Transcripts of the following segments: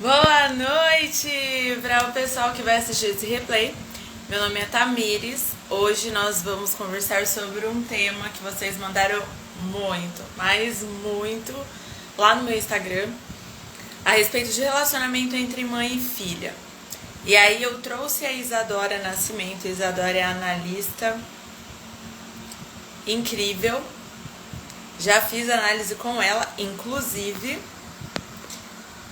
Boa noite para o pessoal que vai assistir esse replay. Meu nome é Tamires. Hoje nós vamos conversar sobre um tema que vocês mandaram muito, mas muito, lá no meu Instagram, a respeito de relacionamento entre mãe e filha. E aí eu trouxe a Isadora Nascimento. A Isadora é analista incrível. Já fiz análise com ela, inclusive.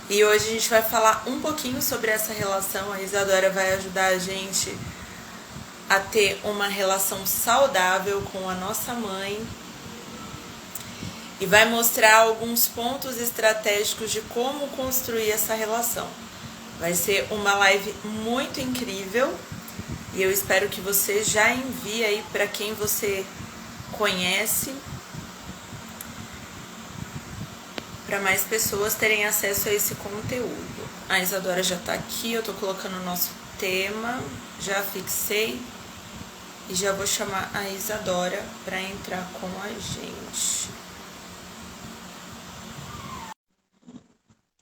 E hoje a gente vai falar um pouquinho sobre essa relação. A Isadora vai ajudar a gente a ter uma relação saudável com a nossa mãe e vai mostrar alguns pontos estratégicos de como construir essa relação. Vai ser uma live muito incrível e eu espero que você já envie aí para quem você conhece, para mais pessoas terem acesso a esse conteúdo. A Isadora já tá aqui, eu tô colocando o nosso tema, já fixei e já vou chamar a Isadora para entrar com a gente.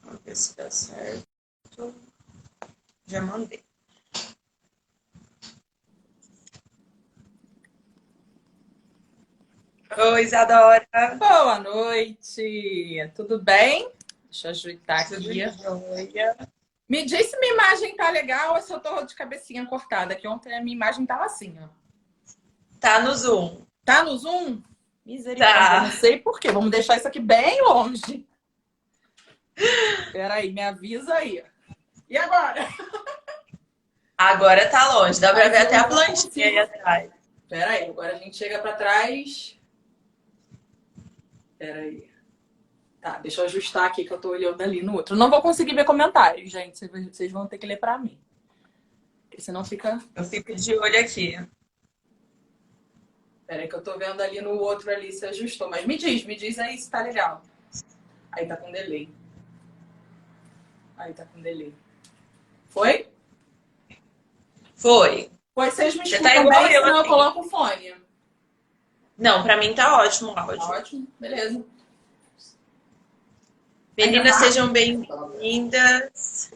Vamos ver se dá certo. Já mandei. Oi, Isadora. Boa noite, tudo bem? Deixa eu ajeitar Tudo aqui. jóia? Me diz se minha imagem tá legal ou se eu tô de cabecinha cortada, que ontem a minha imagem tava assim, ó. Tá no Zoom. Tá no Zoom? Misericórdia, não Tá. sei por quê. Vamos deixar isso aqui bem longe. Peraí, me avisa aí. E agora? Agora tá longe, dá pra Mas ver eu até a não plantinha aí consigo. atrás. Peraí, agora a gente chega pra trás. Peraí. Tá, deixa eu ajustar aqui que eu tô olhando ali no outro. Eu não vou conseguir ver comentários, gente. Vocês vão ter que ler pra mim. Porque senão fica. Eu fico de olho aqui. Peraí que eu tô vendo ali no outro ali se ajustou. Mas me diz aí se tá legal. Aí tá com delay. Aí tá com delay. Foi? Foi. Pois vocês me Você tá escutam igual bem, eu senão eu assim. coloco o fone. Não, pra mim tá ótimo o Tá áudio. ótimo, beleza. Vai Meninas, gravar? sejam bem-vindas.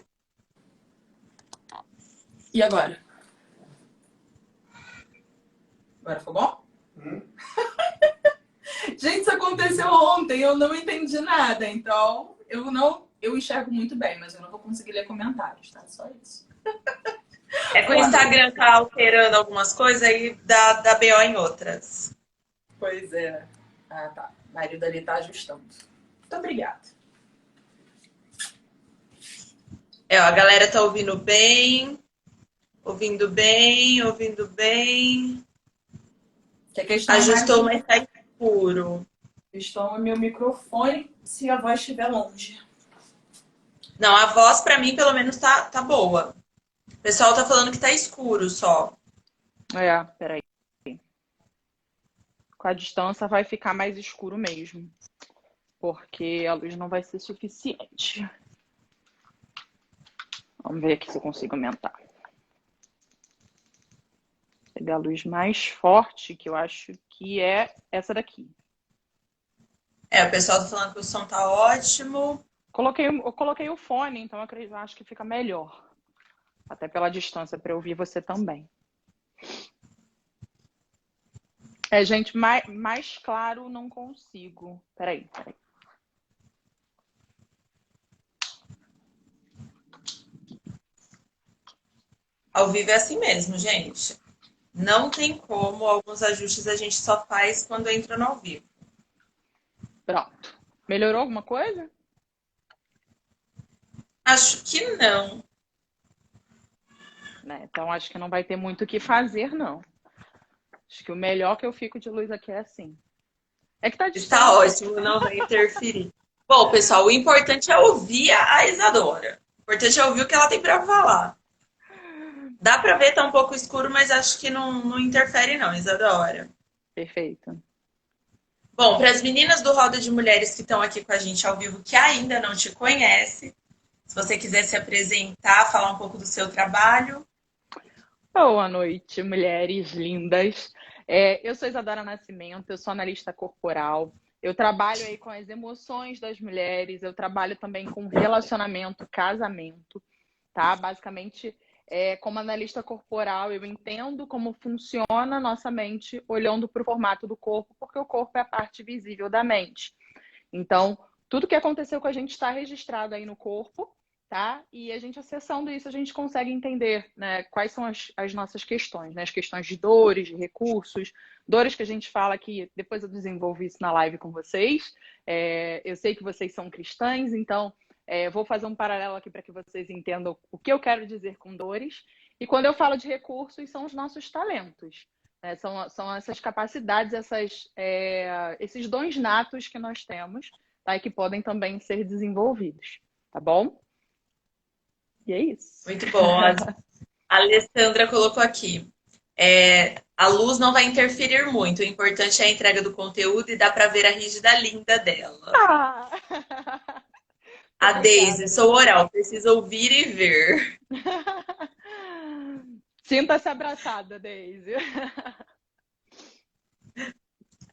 E agora? Agora ficou bom? Gente, isso aconteceu ontem, eu não entendi nada, então eu enxergo muito bem, mas eu não vou conseguir ler comentários, tá? Só isso. É que o Boa noite. Instagram tá alterando algumas coisas e dá BO em outras. Pois é. Ah, tá. O marido ali tá ajustando. Muito obrigada. É, ó, a galera tá ouvindo bem, ouvindo bem, ouvindo bem. Que a questão é mais Ajustou, mas tá escuro. questão é meu microfone se a voz estiver longe. Não, a voz pra mim pelo menos tá boa. O pessoal tá falando que tá escuro só. É, peraí. Com a distância vai ficar mais escuro mesmo, porque a luz não vai ser suficiente. Vamos ver aqui se eu consigo aumentar. Pegar a luz mais forte, que eu acho que é essa daqui. É, o pessoal tá falando que o som tá ótimo. Eu coloquei o fone, então eu acho que fica melhor. Até pela distância, para eu ouvir você também. É, gente, mais claro não consigo. Peraí. Ao vivo é assim mesmo, gente. Não tem como, alguns ajustes a gente só faz quando entra no ao vivo. Pronto. Melhorou alguma coisa? Acho que não. Né? Então acho que não vai ter muito o que fazer, não. Acho que o melhor que eu fico de luz aqui é assim. É que tá Está distante. ótimo, não vai interferir. Bom, pessoal, o importante é ouvir a Isadora. O importante é ouvir o que ela tem para falar. Dá para ver, tá um pouco escuro, mas acho que não interfere não, Isadora. Perfeito. Bom, para as meninas do Roda de Mulheres que estão aqui com a gente ao vivo, que ainda não te conhece, se você quiser se apresentar, falar um pouco do seu trabalho. Boa noite, mulheres lindas. Eu sou Isadora Nascimento, eu sou analista corporal. Eu trabalho aí com as emoções das mulheres, eu trabalho também com relacionamento, casamento, tá? Basicamente, como analista corporal, eu entendo como funciona a nossa mente olhando para o formato do corpo, porque o corpo é a parte visível da mente. Então, tudo que aconteceu com a gente está registrado aí no corpo, tá? E a gente acessando isso, a gente consegue entender, né, quais são as nossas questões, né? As questões de dores, de recursos, dores que a gente fala que depois eu desenvolvo isso na live com vocês. Eu sei que vocês são cristãs, então vou fazer um paralelo aqui para que vocês entendam o que eu quero dizer com dores. E quando eu falo de recursos, são os nossos talentos. Né? São essas capacidades, esses dons natos que nós temos, tá? E que podem também ser desenvolvidos, tá bom? E é isso. Muito bom. A Alessandra colocou aqui. A luz não vai interferir muito. O importante é a entrega do conteúdo e dá para ver a rígida linda dela. Ah! A Obrigada, Daisy, sou Daisy. oral, preciso ouvir e ver. Sinta-se abraçada, Daisy.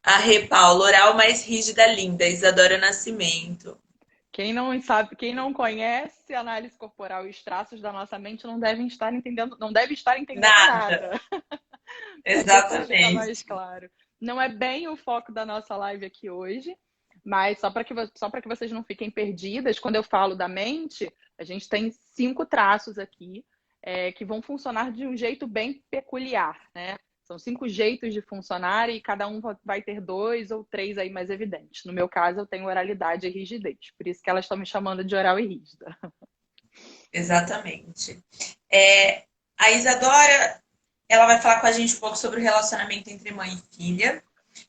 A Rê Paulo, oral mais rígida, linda. Isadora Nascimento. Quem não sabe, quem não conhece análise corporal e os traços da nossa mente não deve estar entendendo Nada. nada. Para que ficar Exatamente. mais claro. Não é bem o foco da nossa live aqui hoje, mas só para que vocês não fiquem perdidas, quando eu falo da mente, a gente tem 5 traços aqui que vão funcionar de um jeito bem peculiar, né? São 5 jeitos de funcionar e cada um vai ter 2 ou 3 aí mais evidentes. No meu caso, eu tenho oralidade e rigidez. Por isso que elas estão me chamando de oral e rígida. Exatamente. A Isadora, ela vai falar com a gente um pouco sobre o relacionamento entre mãe e filha.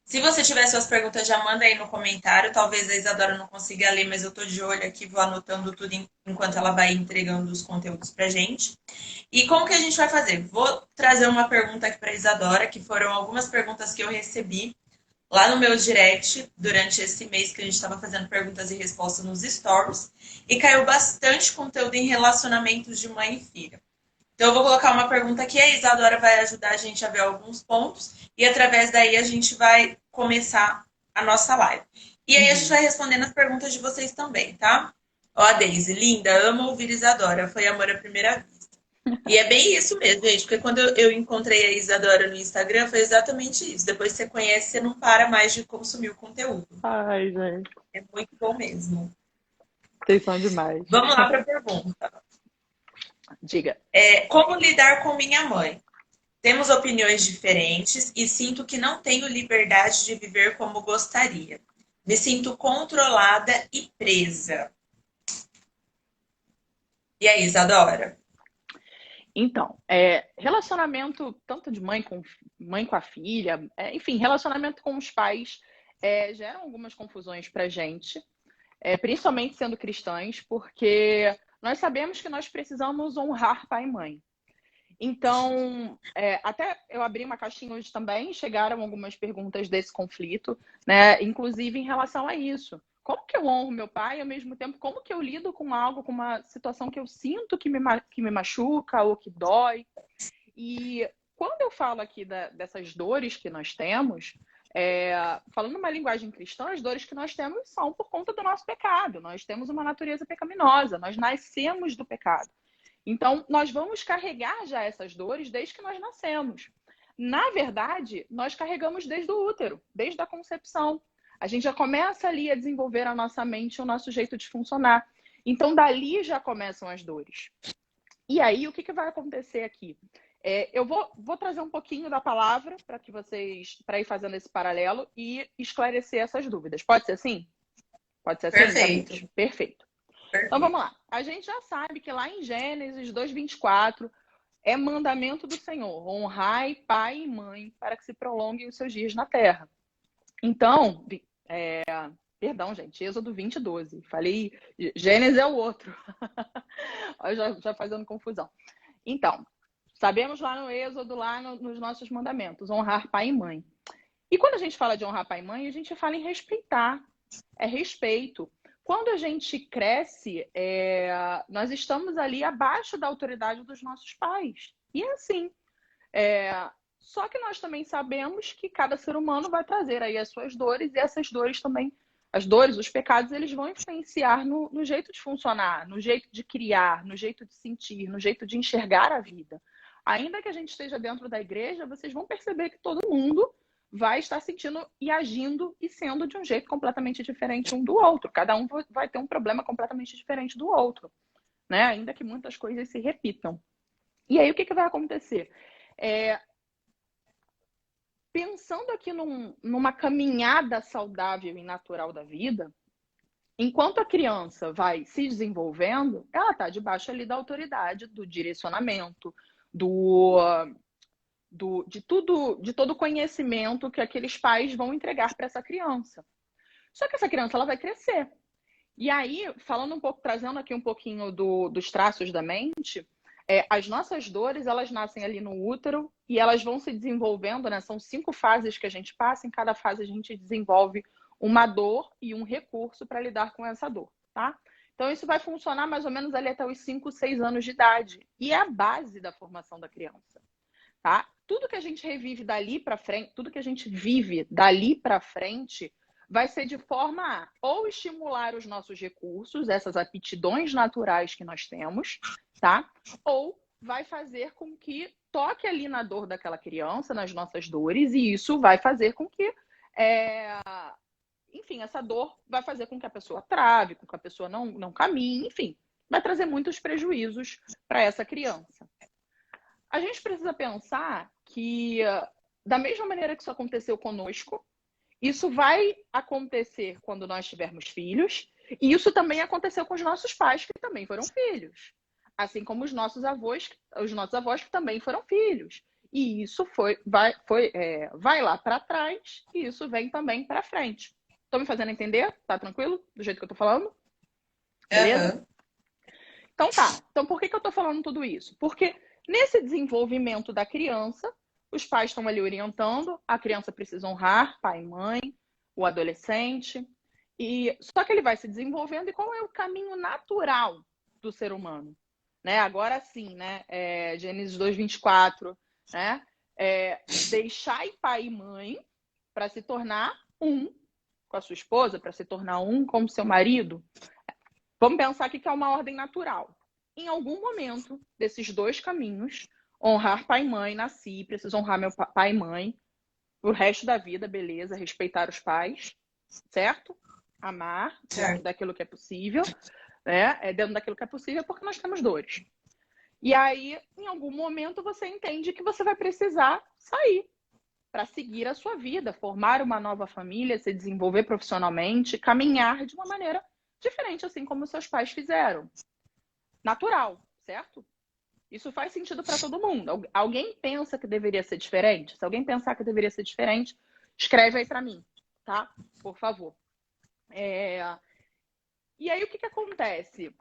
Se você tiver suas perguntas, já manda aí no comentário. Talvez a Isadora não consiga ler, mas eu tô de olho aqui, vou anotando tudo enquanto ela vai entregando os conteúdos pra gente. E como que a gente vai fazer? Vou trazer uma pergunta aqui pra Isadora, que foram algumas perguntas que eu recebi lá no meu direct durante esse mês que a gente estava fazendo perguntas e respostas nos stories. E caiu bastante conteúdo em relacionamentos de mãe e filha. Então, eu vou colocar uma pergunta aqui, a Isadora vai ajudar a gente a ver alguns pontos, e através daí a gente vai começar a nossa live. E aí a gente vai respondendo as perguntas de vocês também, tá? Ó, a Deise, linda, amo ouvir Isadora, foi amor à primeira vista. E é bem isso mesmo, gente, porque quando eu encontrei a Isadora no Instagram, foi exatamente isso. Depois que você conhece, você não para mais de consumir o conteúdo. Ai, gente. É muito bom mesmo. Vocês são demais. Vamos lá para a pergunta. Diga. Como lidar com minha mãe? Temos opiniões diferentes e sinto que não tenho liberdade de viver como gostaria. Me sinto controlada e presa. E aí, Isadora? Então, relacionamento tanto de mãe com a filha, enfim, relacionamento com os pais geram algumas confusões pra gente, principalmente sendo cristãs, porque nós sabemos que nós precisamos honrar pai e mãe. Então, até eu abri uma caixinha hoje também, chegaram algumas perguntas desse conflito, né? Inclusive em relação a isso. Como que eu honro meu pai e, ao mesmo tempo, como que eu lido com algo, com uma situação que eu sinto que me machuca ou que dói? E quando eu falo aqui dessas dores que nós temos, falando uma linguagem cristã, as dores que nós temos são por conta do nosso pecado. Nós temos uma natureza pecaminosa, nós nascemos do pecado. Então, nós vamos carregar já essas dores desde que nós nascemos. Na verdade, nós carregamos desde o útero, desde a concepção. A gente já começa ali a desenvolver a nossa mente, o nosso jeito de funcionar. Então, dali já começam as dores. E aí, o que vai acontecer aqui? Eu vou trazer um pouquinho da palavra para ir fazendo esse paralelo e esclarecer essas dúvidas. Pode ser assim? Pode ser assim? Perfeito. Perfeito. Então vamos lá. A gente já sabe que lá em Gênesis 2:24 é mandamento do Senhor: honrai pai e mãe para que se prolonguem os seus dias na terra. Então, perdão, gente, Êxodo 20:12. Falei, Gênesis é o outro. já fazendo confusão. Então, sabemos lá no Êxodo, lá nos nossos mandamentos, honrar pai e mãe. E quando a gente fala de honrar pai e mãe, a gente fala em respeitar. É respeito. Quando a gente cresce, nós estamos ali abaixo da autoridade dos nossos pais. E é assim. Só que nós também sabemos que cada ser humano vai trazer aí as suas dores, e essas dores também, as dores, os pecados, eles vão influenciar no jeito de funcionar, no jeito de criar, no jeito de sentir, no jeito de enxergar a vida. Ainda que a gente esteja dentro da igreja, vocês vão perceber que todo mundo vai estar sentindo e agindo e sendo de um jeito completamente diferente um do outro. Cada um vai ter um problema completamente diferente do outro, né? Ainda que muitas coisas se repitam. E aí, o que vai acontecer? Pensando aqui numa caminhada saudável e natural da vida, enquanto a criança vai se desenvolvendo, ela está debaixo ali da autoridade, do direcionamento, de todo o conhecimento que aqueles pais vão entregar para essa criança. Só que essa criança ela vai crescer. E aí, falando um pouco, trazendo aqui um pouquinho dos traços da mente, as nossas dores, elas nascem ali no útero e elas vão se desenvolvendo, né? São 5 fases que a gente passa, em cada fase a gente desenvolve uma dor e um recurso para lidar com essa dor, tá? Então, isso vai funcionar mais ou menos ali até os 5, 6 anos de idade. E é a base da formação da criança, tá? Tudo que a gente revive dali para frente, tudo que a gente vive dali para frente, vai ser de forma a ou estimular os nossos recursos, essas aptidões naturais que nós temos, tá? Ou vai fazer com que toque ali na dor daquela criança, nas nossas dores, e isso vai fazer com que, enfim, essa dor vai fazer com que a pessoa trave, com que a pessoa não caminhe, enfim, vai trazer muitos prejuízos para essa criança. A gente precisa pensar que, da mesma maneira que isso aconteceu conosco, isso vai acontecer quando nós tivermos filhos, e isso também aconteceu com os nossos pais, que também foram filhos. Assim como os nossos avós que também foram filhos. E isso vai lá para trás, e isso vem também para frente. Estão me fazendo entender? Tá tranquilo? Do jeito que eu tô falando? Beleza? Uhum. Então tá. Então por que eu tô falando tudo isso? Porque nesse desenvolvimento da criança, os pais estão ali orientando, a criança precisa honrar pai e mãe, o adolescente, e só que ele vai se desenvolvendo, e qual é o caminho natural do ser humano? Né? Agora sim, né? Gênesis 2:24, né? Deixai pai e mãe para se tornar um com a sua esposa, para se tornar um com o seu marido. Vamos pensar aqui que é uma ordem natural. Em algum momento desses 2 caminhos, honrar pai e mãe, nasci, preciso honrar meu pai e mãe pro resto da vida, beleza, respeitar os pais, certo? Amar dentro daquilo que é possível, né? Dentro daquilo que é possível, porque nós temos dores. E aí, em algum momento, você entende que você vai precisar sair para seguir a sua vida, formar uma nova família, se desenvolver profissionalmente, caminhar de uma maneira diferente, assim como seus pais fizeram. Natural, certo? Isso faz sentido para todo mundo. Alguém pensa que deveria ser diferente? Se alguém pensar que deveria ser diferente, escreve aí para mim, tá? Por favor. E aí, o que acontece?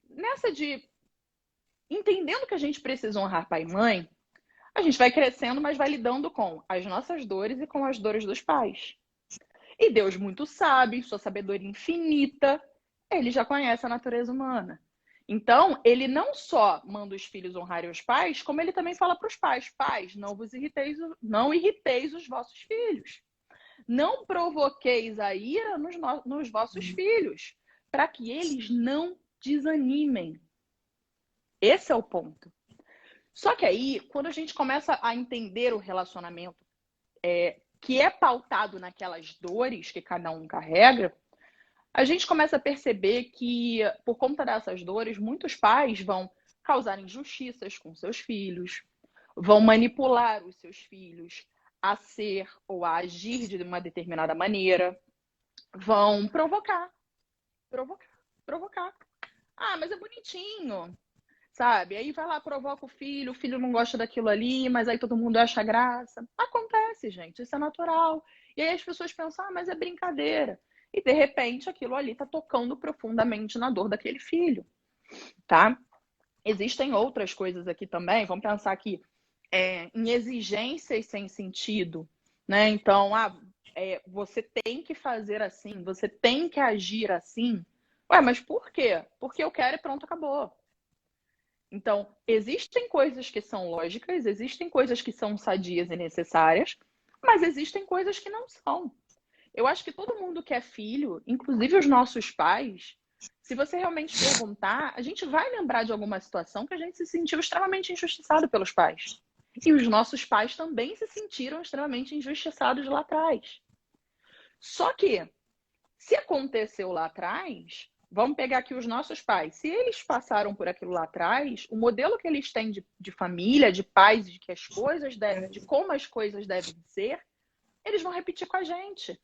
Nessa de entendendo que a gente precisa honrar pai e mãe, a gente vai crescendo, mas vai lidando com as nossas dores e com as dores dos pais. E Deus muito sábio, sua sabedoria infinita, ele já conhece a natureza humana. Então, ele não só manda os filhos honrarem os pais, como ele também fala para os pais: pais, não irriteis os vossos filhos. Não provoqueis a ira nos vossos filhos, para que eles não desanimem. Esse é o ponto. Só que aí, quando a gente começa a entender o relacionamento que é pautado naquelas dores que cada um carrega, a gente começa a perceber que, por conta dessas dores, muitos pais vão causar injustiças com seus filhos, vão manipular os seus filhos a ser ou a agir de uma determinada maneira, vão provocar. Ah, mas é bonitinho, sabe? Aí vai lá, provoca o filho não gosta daquilo ali, mas aí todo mundo acha graça. Acontece, gente, isso é natural. E aí as pessoas pensam: ah, mas é brincadeira. E de repente aquilo ali tá tocando profundamente na dor daquele filho, tá? Existem outras coisas aqui também, vamos pensar aqui em exigências sem sentido, né? Então, você tem que fazer assim, você tem que agir assim. Ué, mas por quê? Porque eu quero e pronto, acabou. Então, existem coisas que são lógicas, existem coisas que são sadias e necessárias, mas existem coisas que não são. Eu acho que todo mundo que é filho, inclusive os nossos pais, se você realmente perguntar, a gente vai lembrar de alguma situação que a gente se sentiu extremamente injustiçado pelos pais. E os nossos pais também se sentiram extremamente injustiçados lá atrás. Só que, se aconteceu lá atrás, vamos pegar aqui os nossos pais. Se eles passaram por aquilo lá atrás, o modelo que eles têm de família, de pais, de que as coisas devem, de como as coisas devem ser, eles vão repetir com a gente.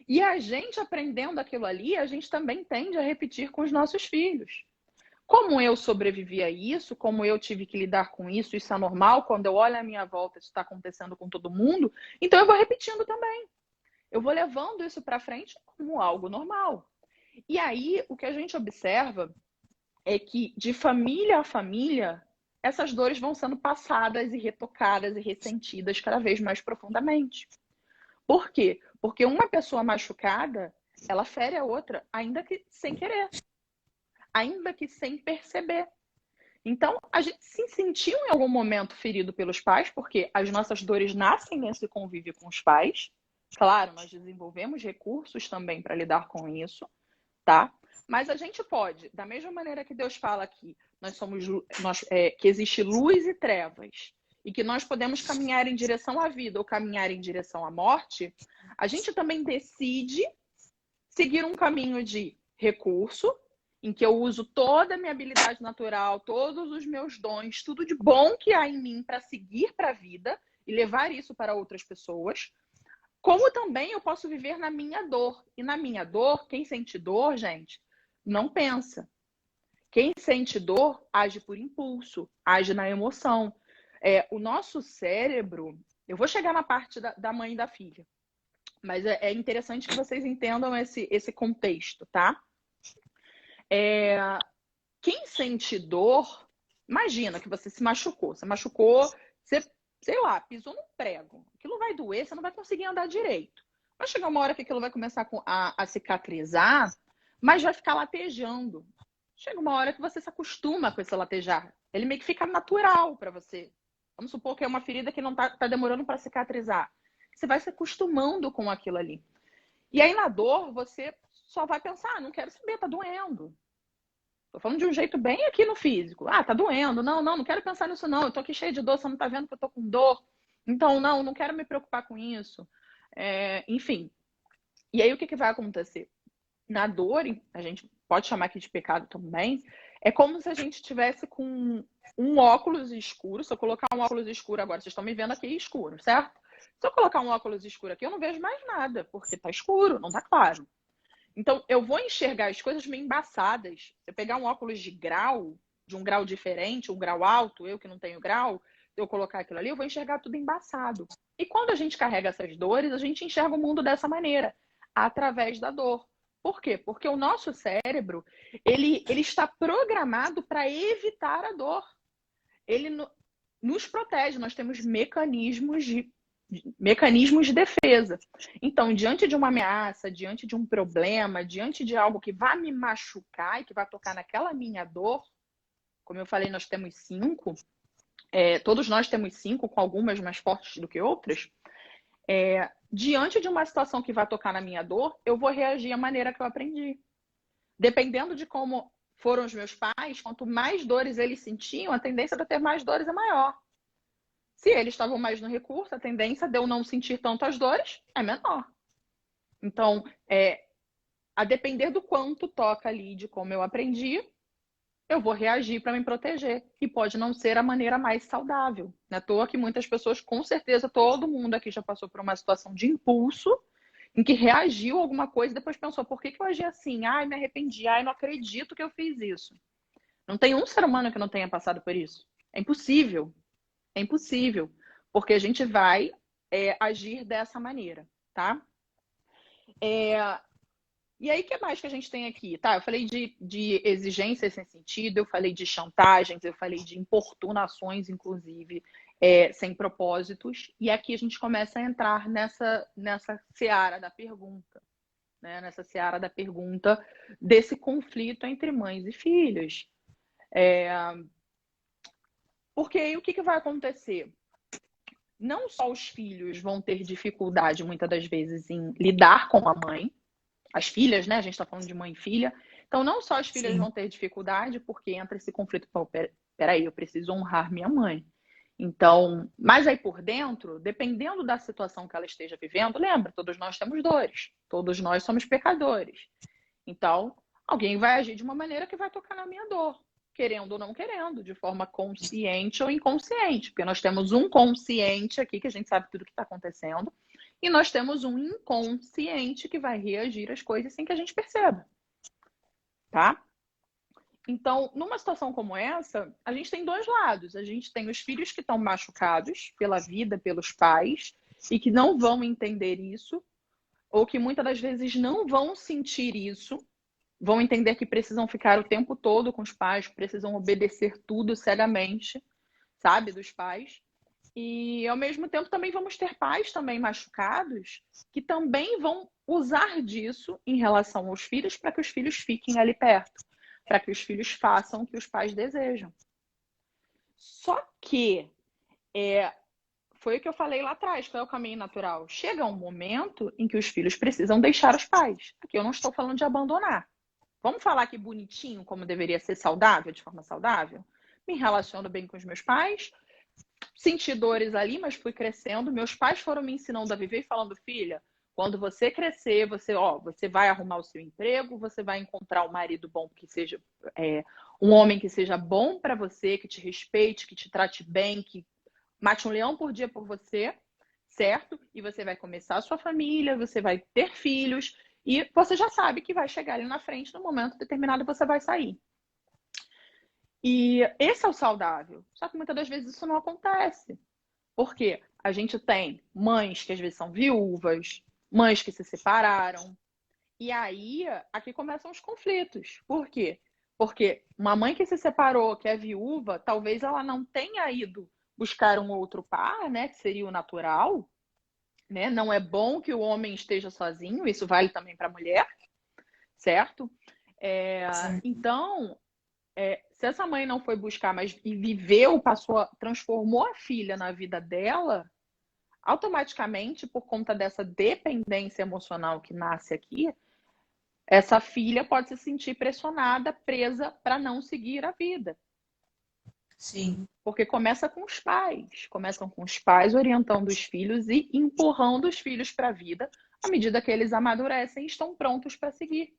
E a gente aprendendo aquilo ali, a gente também tende a repetir com os nossos filhos. Como eu sobrevivi a isso, como eu tive que lidar com isso, isso é normal, quando eu olho à minha volta, isso está acontecendo com todo mundo, então eu vou repetindo também. Eu vou levando isso para frente como algo normal. E aí, o que a gente observa é que, de família a família, essas dores vão sendo passadas e retocadas e ressentidas cada vez mais profundamente. Por quê? Porque uma pessoa machucada, ela fere a outra, ainda que sem querer, ainda que sem perceber. Então, a gente se sentiu em algum momento ferido pelos pais, porque as nossas dores nascem nesse convívio com os pais. Claro, nós desenvolvemos recursos também para lidar com isso, tá? Mas a gente pode, da mesma maneira que Deus fala aqui, que existe luz e trevas, e que nós podemos caminhar em direção à vida ou caminhar em direção à morte, a gente também decide seguir um caminho de recurso, em que eu uso toda a minha habilidade natural, todos os meus dons, tudo de bom que há em mim para seguir para a vida e levar isso para outras pessoas. Como também eu posso viver na minha dor. E na minha dor, quem sente dor, gente, não pensa. Quem sente dor age por impulso, age na emoção. O nosso cérebro, eu vou chegar na parte da mãe e da filha, mas é interessante que vocês entendam esse contexto, tá? Quem sente dor, imagina que você se machucou. Você machucou, você, sei lá, pisou num prego. Aquilo vai doer, você não vai conseguir andar direito. Vai chegar uma hora que aquilo vai começar a cicatrizar, mas vai ficar latejando. Chega uma hora que você se acostuma com esse latejar. Ele meio que fica natural para você. Vamos supor que é uma ferida que não tá demorando para cicatrizar. Você vai se acostumando com aquilo ali. E aí, na dor, você só vai pensar, não quero saber, tá doendo. Tô falando de um jeito bem aqui no físico. Ah, tá doendo. Não quero pensar nisso não. Eu tô aqui cheio de dor, você não tá vendo que eu tô com dor. Então, não quero me preocupar com isso. Enfim. E aí, o que vai acontecer? Na dor, a gente pode chamar aqui de pecado também, é como se a gente tivesse com um óculos escuro. Se eu colocar um óculos escuro agora, vocês estão me vendo aqui escuro, certo? Se eu colocar um óculos escuro aqui, eu não vejo mais nada, porque tá escuro, não tá claro. Então, eu vou enxergar as coisas meio embaçadas. Se eu pegar um óculos de grau, de um grau diferente, um grau alto, eu que não tenho grau, eu colocar aquilo ali, eu vou enxergar tudo embaçado. E quando a gente carrega essas dores, a gente enxerga o mundo dessa maneira, através da dor. Por quê? Porque o nosso cérebro, ele está programado para evitar a dor. Ele nos protege, nós temos mecanismos de defesa. Então, diante de uma ameaça, diante de um problema, diante de algo que vai me machucar e que vai tocar naquela minha dor, como eu falei, nós temos 5, todos nós temos 5, com algumas mais fortes do que outras. Diante de uma situação que vai tocar na minha dor, eu vou reagir da maneira que eu aprendi. Dependendo de como foram os meus pais, quanto mais dores eles sentiam, a tendência de eu ter mais dores é maior. Se eles estavam mais no recurso, a tendência de eu não sentir tanto as dores é menor. Então, a depender do quanto toca ali, de como eu aprendi, eu vou reagir para me proteger. E pode não ser a maneira mais saudável. Não é à toa que muitas pessoas, com certeza, todo mundo aqui já passou por uma situação de impulso, em que reagiu a alguma coisa e depois pensou, por que eu agi assim? Ai, me arrependi. Ai, não acredito que eu fiz isso. Não tem um ser humano que não tenha passado por isso. É impossível. É impossível. Porque a gente vai agir dessa maneira, tá? E aí, o que mais que a gente tem aqui? Tá, eu falei de exigências sem sentido, eu falei de chantagens, eu falei de importunações, inclusive, sem propósitos. E aqui a gente começa a entrar nessa seara da pergunta, né? Nessa seara da pergunta desse conflito entre mães e filhos. Porque aí o que vai acontecer? Não só os filhos vão ter dificuldade, muitas das vezes, em lidar com a mãe, as filhas, né? A gente está falando de mãe e filha. Então, não só as filhas Sim. vão ter dificuldade, porque entra esse conflito. Peraí, eu preciso honrar minha mãe. Então, mas aí por dentro, dependendo da situação que ela esteja vivendo, lembra, todos nós temos dores, todos nós somos pecadores. Então, alguém vai agir de uma maneira que vai tocar na minha dor, querendo ou não querendo, de forma consciente ou inconsciente, porque nós temos um consciente aqui, que a gente sabe tudo o que está acontecendo, e nós temos um inconsciente que vai reagir às coisas sem que a gente perceba, tá? Então, numa situação como essa, a gente tem dois lados. A gente tem os filhos que estão machucados pela vida, pelos pais, e que não vão entender isso, ou que muitas das vezes não vão sentir isso, vão entender que precisam ficar o tempo todo com os pais, precisam obedecer tudo cegamente, sabe, dos pais. E, ao mesmo tempo, também vamos ter pais também machucados que também vão usar disso em relação aos filhos para que os filhos fiquem ali perto, para que os filhos façam o que os pais desejam. Só que foi o que eu falei lá atrás, que é o caminho natural. Chega um momento em que os filhos precisam deixar os pais. Aqui eu não estou falando de abandonar. Vamos falar aqui bonitinho, como deveria ser saudável, de forma saudável? Me relaciono bem com os meus pais, senti dores ali, mas fui crescendo. Meus pais foram me ensinando a viver e falando, filha, quando você crescer, você vai arrumar o seu emprego, você vai encontrar um marido bom que seja um homem que seja bom para você, que te respeite, que te trate bem, que mate um leão por dia por você, certo? E você vai começar a sua família, você vai ter filhos e você já sabe que vai chegar ali na frente, no momento determinado você vai sair. E esse é o saudável. Só que muitas das vezes isso não acontece. Porque a gente tem mães que às vezes são viúvas, mães que se separaram. E aí, aqui começam os conflitos. Por quê? Porque uma mãe que se separou, que é viúva, talvez ela não tenha ido buscar um outro par, né? Que seria o natural. Né? Não é bom que o homem esteja sozinho, isso vale também para a mulher, certo? Então, se essa mãe não foi buscar, mas e viveu, transformou a filha na vida dela, automaticamente, por conta dessa dependência emocional que nasce aqui, essa filha pode se sentir pressionada, presa para não seguir a vida. Sim. Porque começam com os pais orientando os filhos e empurrando os filhos para a vida à medida que eles amadurecem e estão prontos para seguir.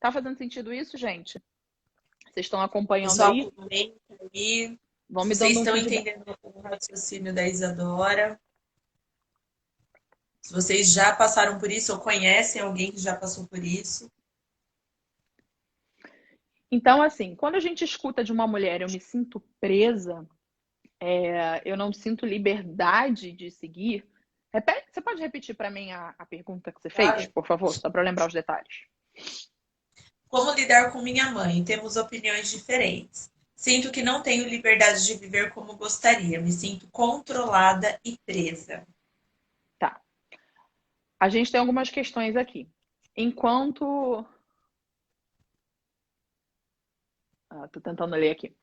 Tá fazendo sentido isso, gente? Vocês estão acompanhando Pessoal, aí? comenta aí. Vão me Vocês dando um estão feedback. entendendo o raciocínio da Isadora? Se vocês já passaram por isso ou conhecem alguém que já passou por isso. Então, assim, quando a gente escuta de uma mulher, eu me sinto presa, eu não sinto liberdade de seguir. Você pode repetir para mim a pergunta que você fez, Claro. por favor, só para eu lembrar os detalhes. Como lidar com minha mãe? Temos opiniões diferentes. Sinto que não tenho liberdade de viver como gostaria. Me sinto controlada e presa. Tá. A gente tem algumas questões aqui. Enquanto... tô tentando ler aqui.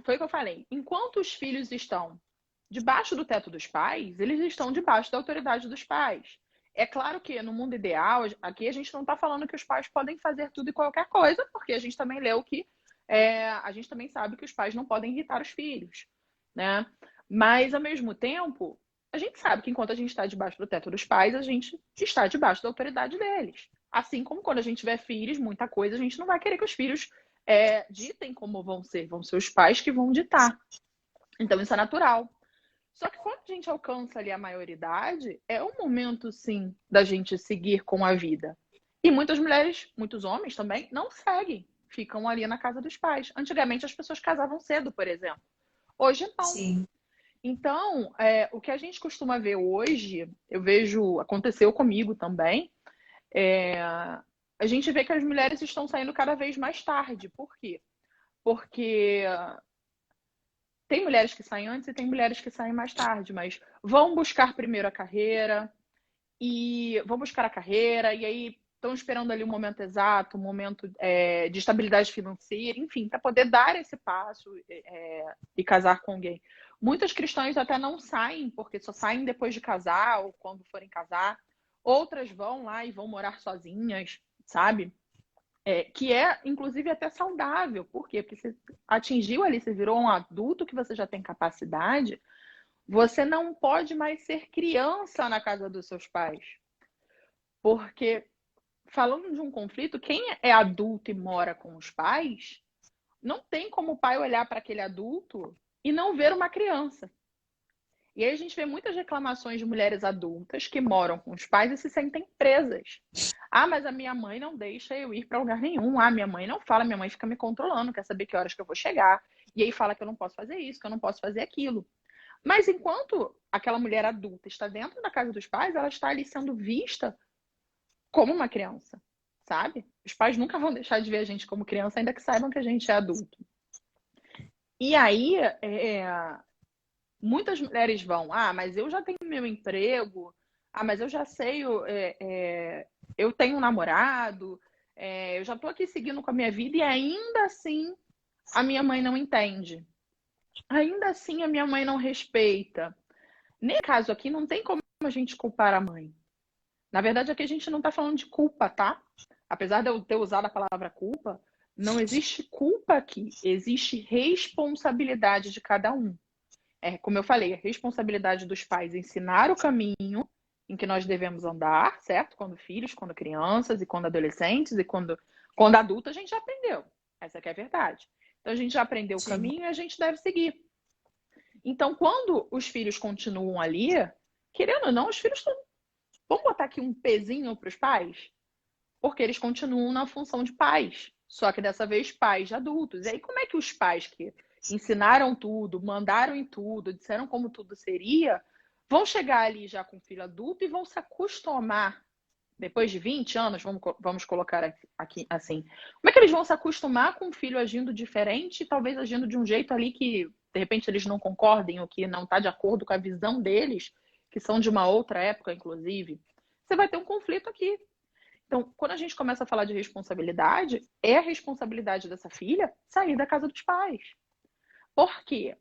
Foi o que eu falei. Enquanto os filhos estão debaixo do teto dos pais, eles estão debaixo da autoridade dos pais. É claro que no mundo ideal, aqui a gente não está falando que os pais podem fazer tudo e qualquer coisa, porque a gente também leu que a gente também sabe que os pais não podem irritar os filhos, né? Mas, ao mesmo tempo, a gente sabe que enquanto a gente está debaixo do teto dos pais, a gente está debaixo da autoridade deles. Assim como quando a gente tiver filhos, muita coisa, a gente não vai querer que os filhos ditem como vão ser os pais que vão ditar. Então, isso é natural. Só que quando a gente alcança ali a maioridade, é o momento, sim, da gente seguir com a vida. E muitas mulheres, muitos homens também, não seguem. Ficam ali na casa dos pais. Antigamente, as pessoas casavam cedo, por exemplo. Hoje, não. Sim. Então, o que a gente costuma ver hoje, eu vejo, aconteceu comigo também, a gente vê que as mulheres estão saindo cada vez mais tarde. Por quê? Porque tem mulheres que saem antes e tem mulheres que saem mais tarde, mas vão buscar primeiro a carreira, e aí estão esperando ali o momento exato, um momento de estabilidade financeira, enfim, para poder dar esse passo e casar com alguém. Muitas cristãs até não saem, porque só saem depois de casar ou quando forem casar. Outras vão lá e vão morar sozinhas, sabe? Que é, inclusive, até saudável. Por quê? Porque você atingiu ali, você virou um adulto que você já tem capacidade, você não pode mais ser criança na casa dos seus pais. Porque, falando de um conflito, quem é adulto e mora com os pais, não tem como o pai olhar para aquele adulto e não ver uma criança. E aí a gente vê muitas reclamações de mulheres adultas que moram com os pais e se sentem presas. Ah, mas a minha mãe não deixa eu ir para lugar nenhum. Ah, minha mãe não fala, minha mãe fica me controlando, quer saber que horas que eu vou chegar. E aí fala que eu não posso fazer isso, que eu não posso fazer aquilo. Mas enquanto aquela mulher adulta está dentro da casa dos pais, ela está ali sendo vista como uma criança, sabe? Os pais nunca vão deixar de ver a gente como criança, ainda que saibam que a gente é adulto. E aí, muitas mulheres vão, mas eu já tenho meu emprego, mas eu já sei, eu tenho um namorado, eu já estou aqui seguindo com a minha vida e ainda assim a minha mãe não entende. Ainda assim a minha mãe não respeita. Nesse caso aqui, não tem como a gente culpar a mãe. Na verdade, aqui a gente não está falando de culpa, tá? Apesar de eu ter usado a palavra culpa, não existe culpa aqui. Existe responsabilidade de cada um. Como eu falei, a responsabilidade dos pais ensinar o caminho em que nós devemos andar, certo? Quando filhos, quando crianças e quando adolescentes e quando adulto a gente já aprendeu. Essa aqui é a verdade. Então a gente já aprendeu o caminho e a gente deve seguir. Então, quando os filhos continuam ali, querendo ou não, os filhos vão botar aqui um pezinho para os pais, porque eles continuam na função de pais, só que dessa vez pais de adultos. E aí, como é que os pais que ensinaram tudo, mandaram em tudo, disseram como tudo seria, vão chegar ali já com o filho adulto e vão se acostumar, depois de 20 anos, vamos colocar aqui assim, como é que eles vão se acostumar com o filho agindo diferente, talvez agindo de um jeito ali que, de repente, eles não concordem ou que não está de acordo com a visão deles, que são de uma outra época, inclusive. Você vai ter um conflito aqui. Então, quando a gente começa a falar de responsabilidade, é a responsabilidade dessa filha sair da casa dos pais. Por quê?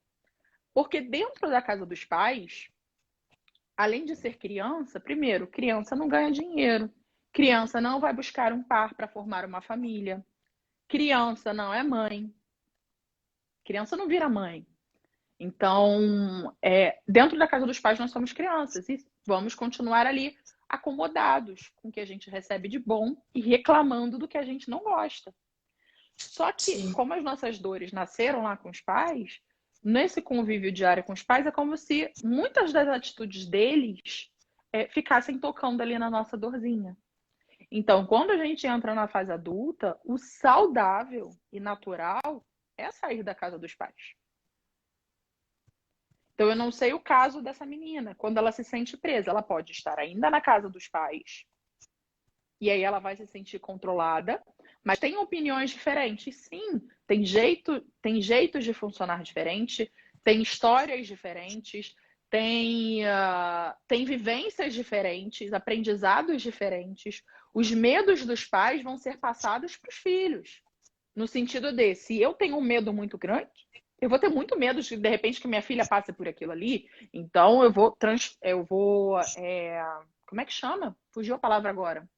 Porque dentro da casa dos pais, além de ser criança, primeiro, criança não ganha dinheiro. Criança não vai buscar um par para formar uma família. Criança não é mãe. Criança não vira mãe. Então, dentro da casa dos pais, nós somos crianças e vamos continuar ali acomodados com o que a gente recebe de bom e reclamando do que a gente não gosta. Só que, como as nossas dores nasceram lá com os pais, nesse convívio diário com os pais, é como se muitas das atitudes deles ficassem tocando ali na nossa dorzinha. Então, quando a gente entra na fase adulta, o saudável e natural é sair da casa dos pais. Então, eu não sei o caso dessa menina. Quando ela se sente presa, ela pode estar ainda na casa dos pais. E aí ela vai se sentir controlada. Mas tem opiniões diferentes. Sim, tem jeitos de funcionar diferente. Tem histórias diferentes. Tem vivências diferentes. Aprendizados diferentes. Os medos dos pais vão ser passados para os filhos. No sentido de, se eu tenho um medo muito grande, eu vou ter muito medo de repente, que minha filha passe por aquilo ali. Então, eu vou... como é que chama? Fugiu a palavra agora.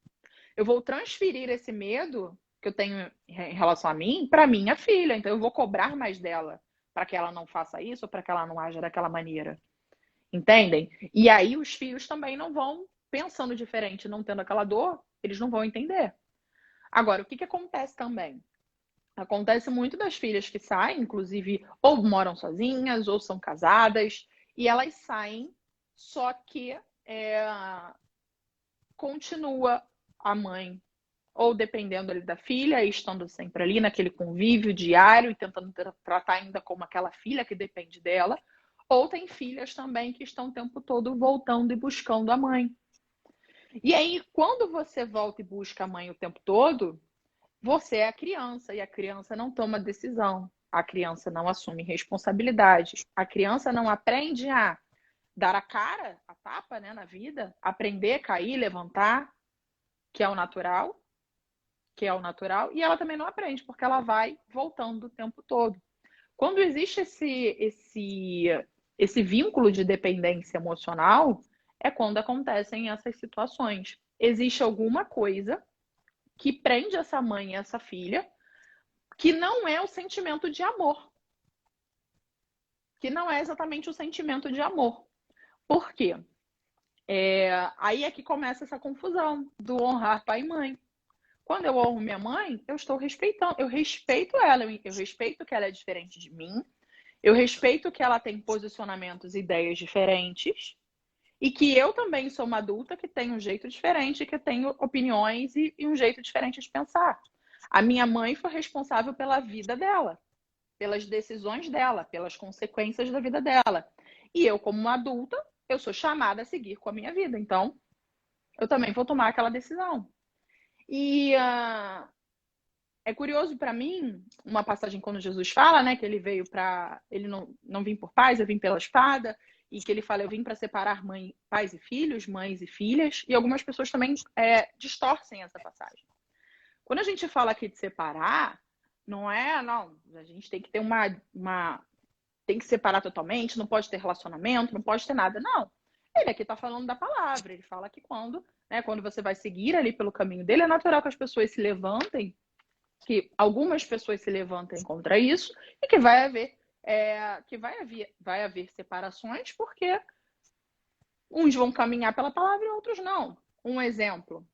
Eu vou transferir esse medo que eu tenho em relação a mim para minha filha. Então, eu vou cobrar mais dela para que ela não faça isso ou para que ela não haja daquela maneira. Entendem? E aí, os filhos também não vão, pensando diferente, não tendo aquela dor, eles não vão entender. Agora, o que acontece também? Acontece muito das filhas que saem, inclusive, ou moram sozinhas, ou são casadas, e elas saem, só que continua a mãe, ou dependendo ali da filha, estando sempre ali naquele convívio diário e tentando tratar ainda como aquela filha que depende dela, ou tem filhas também que estão o tempo todo voltando e buscando a mãe. E aí, quando você volta e busca a mãe o tempo todo, você é a criança e a criança não toma decisão. A criança não assume responsabilidade. A criança não aprende a dar a cara, a tapa, né, na vida, aprender, cair, levantar. que é o natural, e ela também não aprende, porque ela vai voltando o tempo todo. Quando existe esse vínculo de dependência emocional, é quando acontecem essas situações. Existe alguma coisa que prende essa mãe e essa filha, que não é o sentimento de amor. Que não é exatamente o sentimento de amor. Por quê? Aí é que começa essa confusão do honrar pai e mãe. Quando eu honro minha mãe, eu estou respeitando, eu respeito ela, eu respeito que ela é diferente de mim, eu respeito que ela tem posicionamentos e ideias diferentes, e que eu também sou uma adulta que tem um jeito diferente, que tenho opiniões e um jeito diferente de pensar. A minha mãe foi responsável pela vida dela, pelas decisões dela, pelas consequências da vida dela. E eu, como uma adulta, eu sou chamada a seguir com a minha vida. Então, eu também vou tomar aquela decisão. E é curioso para mim, uma passagem quando Jesus fala, né, que ele veio para... Ele não vim por paz, eu vim pela espada. E que ele fala, eu vim para separar pais e filhos, mães e filhas. E algumas pessoas também distorcem essa passagem. Quando a gente fala aqui de separar, não, a gente tem que ter tem que separar totalmente, não pode ter relacionamento, não pode ter nada. Não. Ele aqui está falando da palavra. Ele fala que quando você vai seguir ali pelo caminho dele, é natural que as pessoas se levantem, que algumas pessoas se levantem contra isso, e que vai haver separações, porque uns vão caminhar pela palavra e outros não. Um exemplo.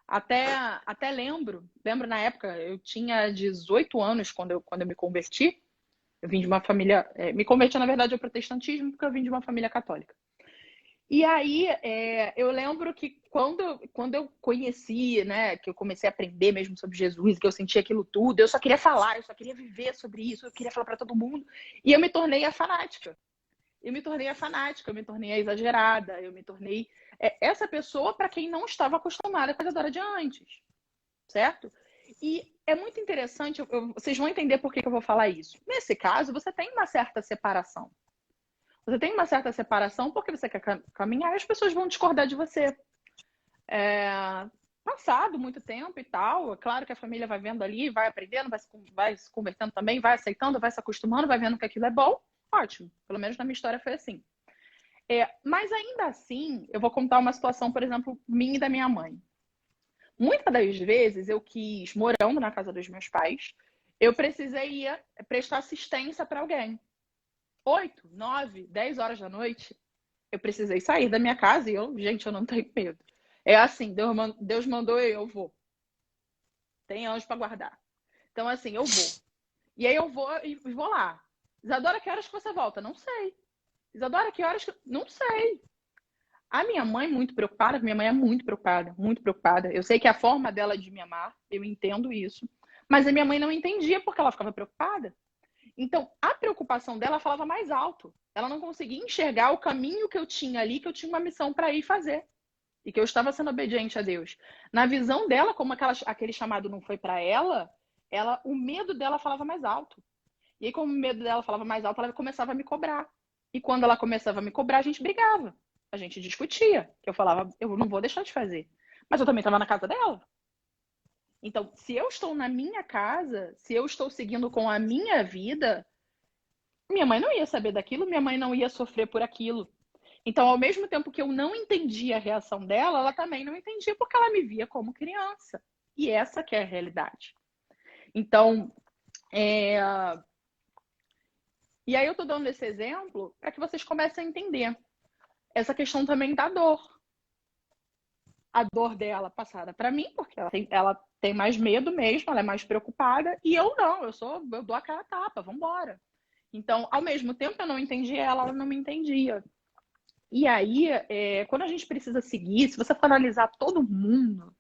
Até lembro na época, eu tinha 18 anos quando eu me converti. Eu vim de uma família... me converti, na verdade, ao protestantismo, porque eu vim de uma família católica. E aí, eu lembro que quando eu conheci, né, que eu comecei a aprender mesmo sobre Jesus, que eu senti aquilo tudo, eu só queria falar, eu só queria viver sobre isso, eu queria falar para todo mundo. E eu me tornei a fanática. Eu me tornei a exagerada, eu me tornei essa pessoa para quem não estava acostumada com a Isadora de antes, certo? E é muito interessante, vocês vão entender por que eu vou falar isso. Nesse caso, você tem uma certa separação. Você tem uma certa separação porque você quer caminhar e as pessoas vão discordar de você. Passado muito tempo e tal, é claro que a família vai vendo ali, vai aprendendo, vai se convertendo também, vai aceitando, vai se acostumando, vai vendo que aquilo é bom. Ótimo. Pelo menos na minha história foi assim. Mas ainda assim, eu vou contar uma situação, por exemplo, minha e da minha mãe. Muitas das vezes eu quis, morando na casa dos meus pais, eu precisei prestar assistência para alguém. 8, 9, 10 horas da noite, eu precisei sair da minha casa e eu não tenho medo. É assim, Deus mandou eu vou. Tem anjo para guardar. Então, assim, eu vou. E aí eu vou e vou lá. Isadora, que horas que você volta? Não sei. Isadora, que horas que... Não sei. A minha mãe muito preocupada, minha mãe é muito preocupada, muito preocupada. Eu sei que é a forma dela de me amar, eu entendo isso. Mas a minha mãe não entendia porque ela ficava preocupada. Então, a preocupação dela falava mais alto. Ela não conseguia enxergar o caminho que eu tinha ali, que eu tinha uma missão para ir fazer. E que eu estava sendo obediente a Deus. Na visão dela, como aquele chamado não foi para ela, o medo dela falava mais alto. E aí, como o medo dela falava mais alto, ela começava a me cobrar. E quando ela começava a me cobrar, a gente brigava. A gente discutia. Que eu falava, eu não vou deixar de fazer. Mas eu também estava na casa dela. Então, se eu estou na minha casa, se eu estou seguindo com a minha vida, minha mãe não ia saber daquilo, minha mãe não ia sofrer por aquilo. Então, ao mesmo tempo que eu não entendia a reação dela, ela também não entendia porque ela me via como criança. E essa que é a realidade. Então, E aí eu tô dando esse exemplo para que vocês comecem a entender essa questão também da dor. A dor dela passada para mim, porque ela tem mais medo mesmo, ela é mais preocupada, e eu não, eu dou a cara a tapa, vambora. Então, ao mesmo tempo eu não entendia ela não me entendia. E aí, quando a gente precisa seguir, se você for analisar todo mundo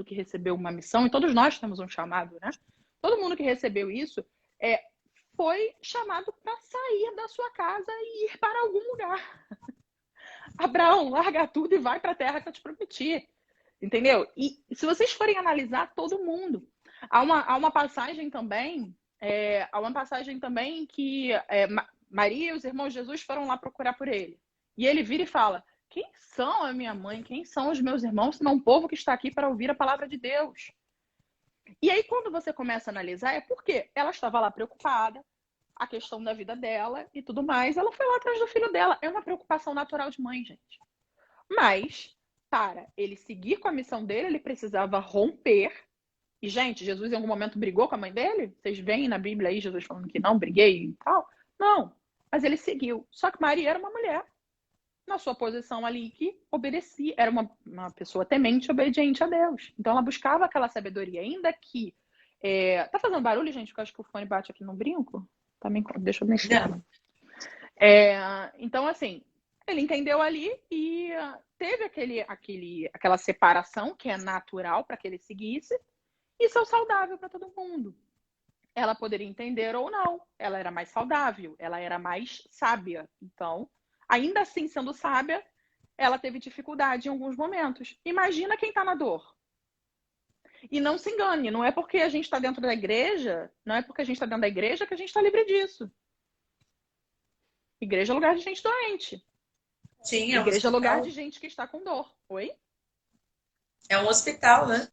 que recebeu uma missão, e todos nós temos um chamado, né? Todo mundo que recebeu isso foi chamado para sair da sua casa e ir para algum lugar. Abraão, larga tudo e vai para a terra que eu te prometi. Entendeu? E se vocês forem analisar todo mundo, há uma passagem também, que Maria e os irmãos de Jesus foram lá procurar por ele. E ele vira e fala, quem são a minha mãe, quem são os meus irmãos, senão um povo que está aqui para ouvir a palavra de Deus? E aí, quando você começa a analisar, é porque ela estava lá preocupada, a questão da vida dela e tudo mais, ela foi lá atrás do filho dela. É uma preocupação natural de mãe, gente. Mas, para ele seguir com a missão dele, ele precisava romper. E, gente, Jesus em algum momento brigou com a mãe dele? Vocês veem na Bíblia aí Jesus falando que não, briguei e tal? Não, mas ele seguiu. Só que Maria era uma mulher, na sua posição ali, que obedecia. Era uma pessoa temente e obediente a Deus. Então, ela buscava aquela sabedoria. Ainda que... Tá fazendo barulho, gente? Porque eu acho que o fone bate aqui no brinco. Também, deixa eu mexer. Então, assim, ele entendeu ali e teve aquela separação que é natural para que ele seguisse. Isso é saudável para todo mundo. Ela poderia entender ou não. Ela era mais saudável, ela era mais sábia. Então, ainda assim, sendo sábia, ela teve dificuldade em alguns momentos. Imagina quem está na dor. E não se engane, não é porque a gente está dentro da igreja, não é porque a gente está dentro da igreja que a gente está livre disso. Igreja é lugar de gente doente. Sim, igreja é lugar de gente que está com dor. Oi? É um hospital, né?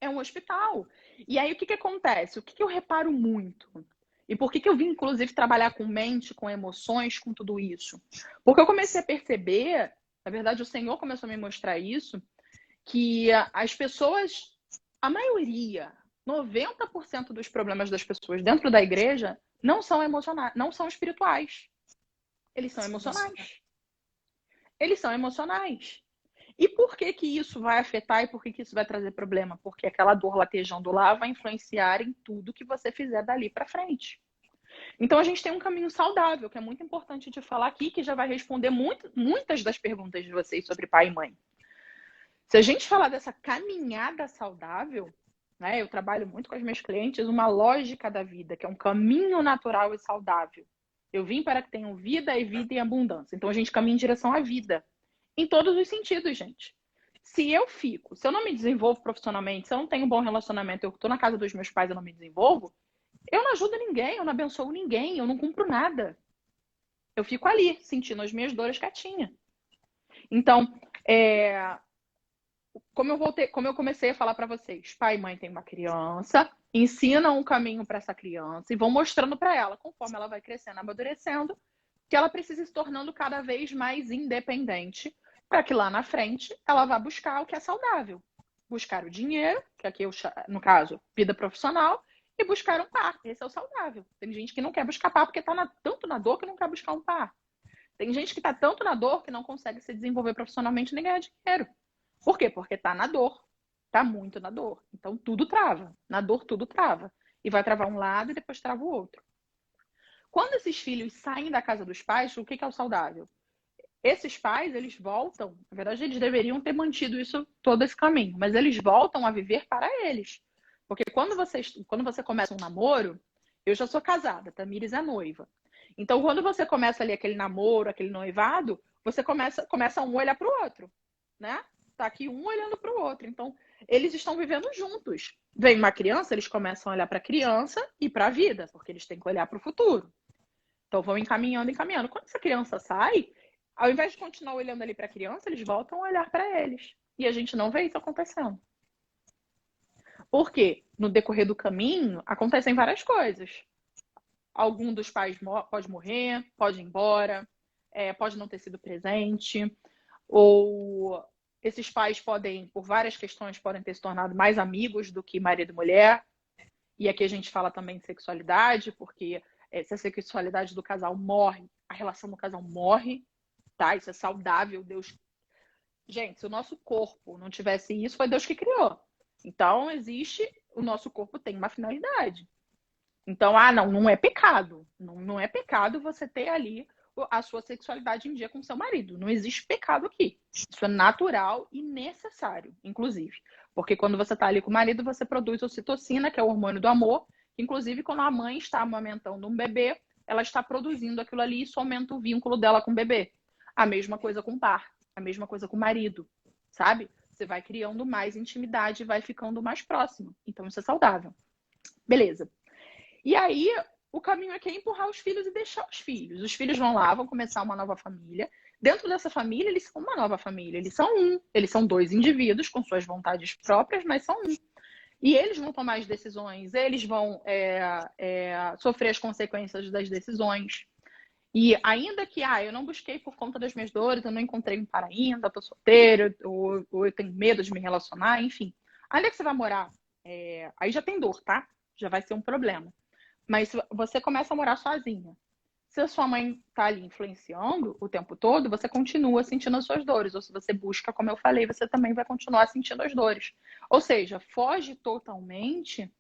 É um hospital. E aí, o que acontece? O que eu reparo muito? E por que eu vim, inclusive, trabalhar com mente, com emoções, com tudo isso? Porque eu comecei a perceber, na verdade, o Senhor começou a me mostrar isso, que as pessoas, a maioria, 90% dos problemas das pessoas dentro da igreja não são emocionais, não são espirituais. Eles são emocionais. Eles são emocionais. E por que isso vai afetar e por que isso vai trazer problema? Porque aquela dor latejando lá vai influenciar em tudo que você fizer dali para frente. Então a gente tem um caminho saudável, que é muito importante de falar aqui, que já vai responder muitas das perguntas de vocês sobre pai e mãe. Se a gente falar dessa caminhada saudável, né, eu trabalho muito com as minhas clientes uma lógica da vida, que é um caminho natural e saudável. Eu vim para que tenham vida e vida em abundância. Então a gente caminha em direção à vida. Em todos os sentidos, gente. Se eu não me desenvolvo profissionalmente, se eu não tenho um bom relacionamento, eu estou na casa dos meus pais, eu não me desenvolvo, eu não ajudo ninguém, eu não abençoo ninguém, eu não cumpro nada. Eu fico ali, sentindo as minhas dores quietinha. Então, como eu comecei a falar para vocês, pai e mãe tem uma criança, ensinam um caminho para essa criança e vão mostrando para ela, conforme ela vai crescendo, amadurecendo, que ela precisa se tornando cada vez mais independente, para que lá na frente ela vá buscar o que é saudável. Buscar o dinheiro, que aqui no caso, vida profissional, e buscar um par. Esse é o saudável. Tem gente que não quer buscar par porque está tanto na dor que não quer buscar um par. Tem gente que está tanto na dor que não consegue se desenvolver profissionalmente nem ganhar dinheiro. Por quê? Porque está na dor. Está muito na dor. Então tudo trava. Na dor tudo trava. E vai travar um lado e depois trava o outro. Quando esses filhos saem da casa dos pais, o que é o saudável? Esses pais, eles voltam, na verdade, eles deveriam ter mantido todo esse caminho, mas eles voltam a viver para eles. Porque quando você começa um namoro, eu já sou casada, Tamires é noiva. Então, quando você começa ali aquele namoro, aquele noivado, você começa um olhar para o outro, né? Tá aqui um olhando para o outro. Então, eles estão vivendo juntos. Vem uma criança, eles começam a olhar para a criança e para a vida, porque eles têm que olhar para o futuro. Então, vão encaminhando. Quando essa criança sai, ao invés de continuar olhando ali para a criança, eles voltam a olhar para eles. E a gente não vê isso acontecendo. Por quê? No decorrer do caminho, acontecem várias coisas. Algum dos pais pode morrer, pode ir embora, pode não ter sido presente, ou esses pais podem, por várias questões, podem ter se tornado mais amigos do que marido e mulher. E aqui a gente fala também de sexualidade, porque se a sexualidade do casal morre, a relação do casal morre, tá? Isso é saudável. Deus... Gente, se o nosso corpo não tivesse isso, foi Deus que criou. Então, o nosso corpo tem uma finalidade. Então, não é pecado. Não é pecado você ter ali a sua sexualidade em dia com seu marido. Não existe pecado aqui. Isso é natural e necessário, inclusive. Porque quando você está ali com o marido, você produz ocitocina, que é o hormônio do amor. Inclusive, quando a mãe está amamentando um bebê, ela está produzindo aquilo ali e isso aumenta o vínculo dela com o bebê. A mesma coisa com o par, a mesma coisa com o marido, sabe? Você vai criando mais intimidade e vai ficando mais próximo. Então, isso é saudável. Beleza. E aí, o caminho aqui é empurrar os filhos e deixar os filhos. Os filhos vão lá, vão começar uma nova família. Dentro dessa família, eles são uma nova família. Eles são um. Eles são dois indivíduos com suas vontades próprias, mas são um. E eles vão tomar as decisões, eles vão sofrer as consequências das decisões. E ainda que, eu não busquei por conta das minhas dores, eu não encontrei um par ainda, tô solteira, ou eu tenho medo de me relacionar, enfim. Ainda que você vai morar, aí já tem dor, tá? Já vai ser um problema. Mas se você começa a morar sozinha, se a sua mãe tá ali influenciando o tempo todo, você continua sentindo as suas dores. Ou se você busca, como eu falei, você também vai continuar sentindo as dores. Ou seja, foge totalmente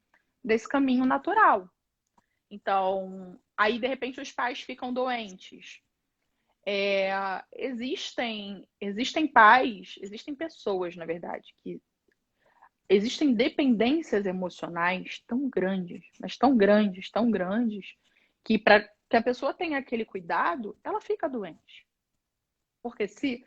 desse caminho natural. Então, aí de repente os pais ficam doentes. Existem pais, existem pessoas, na verdade, que existem dependências emocionais tão grandes, mas tão grandes, que para que a pessoa tenha aquele cuidado, ela fica doente. Porque se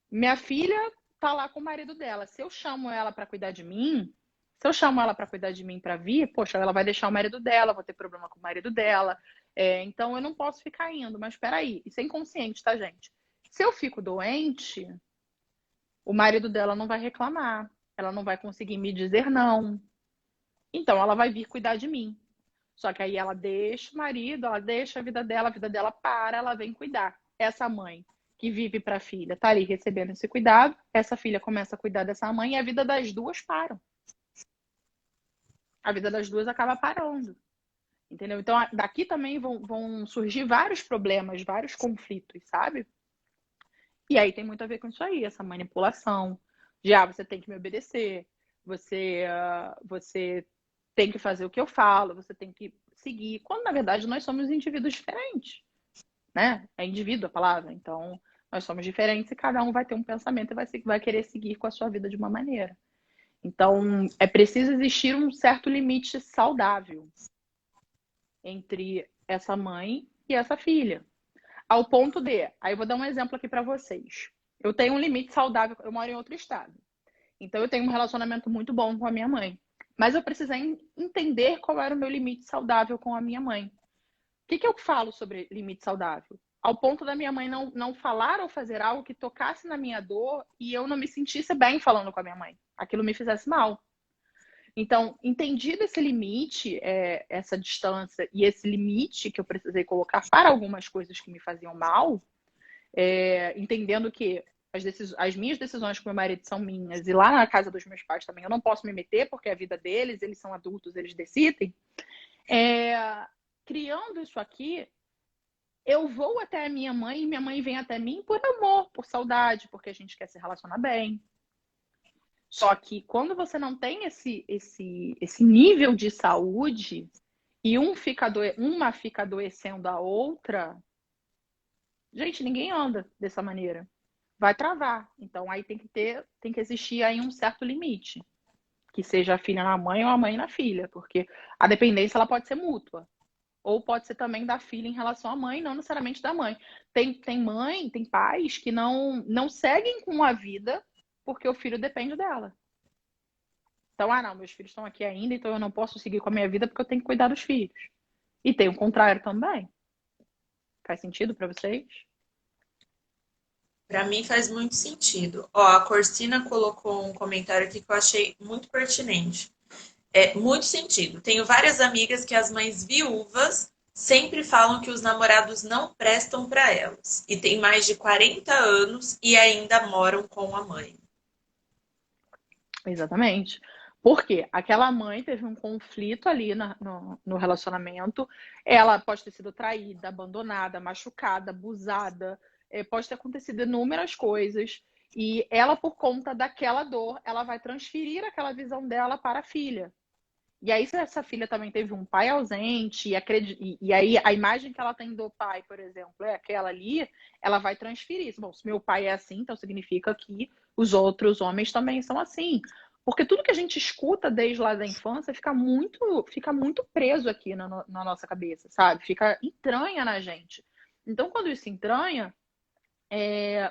minha filha tá lá com o marido dela, se eu chamo ela para cuidar de mim, se eu chamo ela para cuidar de mim para vir, poxa, ela vai deixar o marido dela, vou ter problema com o marido dela. Então eu não posso ficar indo. Mas espera aí, isso é inconsciente, tá, gente? Se eu fico doente, o marido dela não vai reclamar, ela não vai conseguir me dizer não. Então ela vai vir cuidar de mim. Só que aí ela deixa o marido, ela deixa a vida dela para, ela vem cuidar. Essa mãe que vive para a filha tá ali recebendo esse cuidado, essa filha começa a cuidar dessa mãe e a vida das duas para. A vida das duas acaba parando. Entendeu? Então daqui também vão surgir vários problemas, vários conflitos, sabe? E aí tem muito a ver com isso aí, essa manipulação. De, você tem que me obedecer, você tem que fazer o que eu falo, você tem que seguir. Quando, na verdade, nós somos indivíduos diferentes, né? É indivíduo a palavra. Então, nós somos diferentes e cada um vai ter um pensamento e vai querer seguir com a sua vida de uma maneira. Então, é preciso existir um certo limite saudável entre essa mãe e essa filha. Ao ponto de, aí eu vou dar um exemplo aqui para vocês. Eu tenho um limite saudável, eu moro em outro estado. Então eu tenho um relacionamento muito bom com a minha mãe. Mas eu precisei entender qual era o meu limite saudável com a minha mãe. O que eu falo sobre limite saudável? Ao ponto da minha mãe não falar ou fazer algo que tocasse na minha dor e eu não me sentisse bem falando com a minha mãe. Aquilo me fizesse mal. Então, entendido esse limite, essa distância e esse limite que eu precisei colocar para algumas coisas que me faziam mal, entendendo que as minhas decisões com meu marido são minhas e lá na casa dos meus pais também eu não posso me meter porque é a vida deles, eles são adultos, eles decidem. Criando isso aqui, eu vou até a minha mãe e minha mãe vem até mim por amor, por saudade, porque a gente quer se relacionar bem. Só que quando você não tem esse nível de saúde e uma fica adoecendo a outra, gente, ninguém anda dessa maneira. Vai travar. Então aí tem que existir aí um certo limite. Que seja a filha na mãe ou a mãe na filha. Porque a dependência ela pode ser mútua. Ou pode ser também da filha em relação à mãe, não necessariamente da mãe. Tem pais que não seguem com a vida porque o filho depende dela. Então, não, meus filhos estão aqui ainda, então eu não posso seguir com a minha vida porque eu tenho que cuidar dos filhos. E tem o contrário também. Faz sentido para vocês? Para mim faz muito sentido. A Corsina colocou um comentário aqui que eu achei muito pertinente. Muito sentido. Tenho várias amigas que as mães viúvas sempre falam que os namorados não prestam para elas. E têm mais de 40 anos e ainda moram com a mãe. Exatamente. Porque aquela mãe teve um conflito ali no relacionamento. Ela pode ter sido traída, abandonada, machucada, abusada. Pode ter acontecido inúmeras coisas. E ela, por conta daquela dor, ela vai transferir aquela visão dela para a filha. E aí, se essa filha também teve um pai ausente, e aí a imagem que ela tem do pai, por exemplo, é aquela ali, ela vai transferir isso. Bom, se meu pai é assim, então significa que os outros homens também são assim. Porque tudo que a gente escuta desde lá da infância fica muito preso aqui na nossa cabeça, sabe? Entranha na gente. Então, quando isso entranha,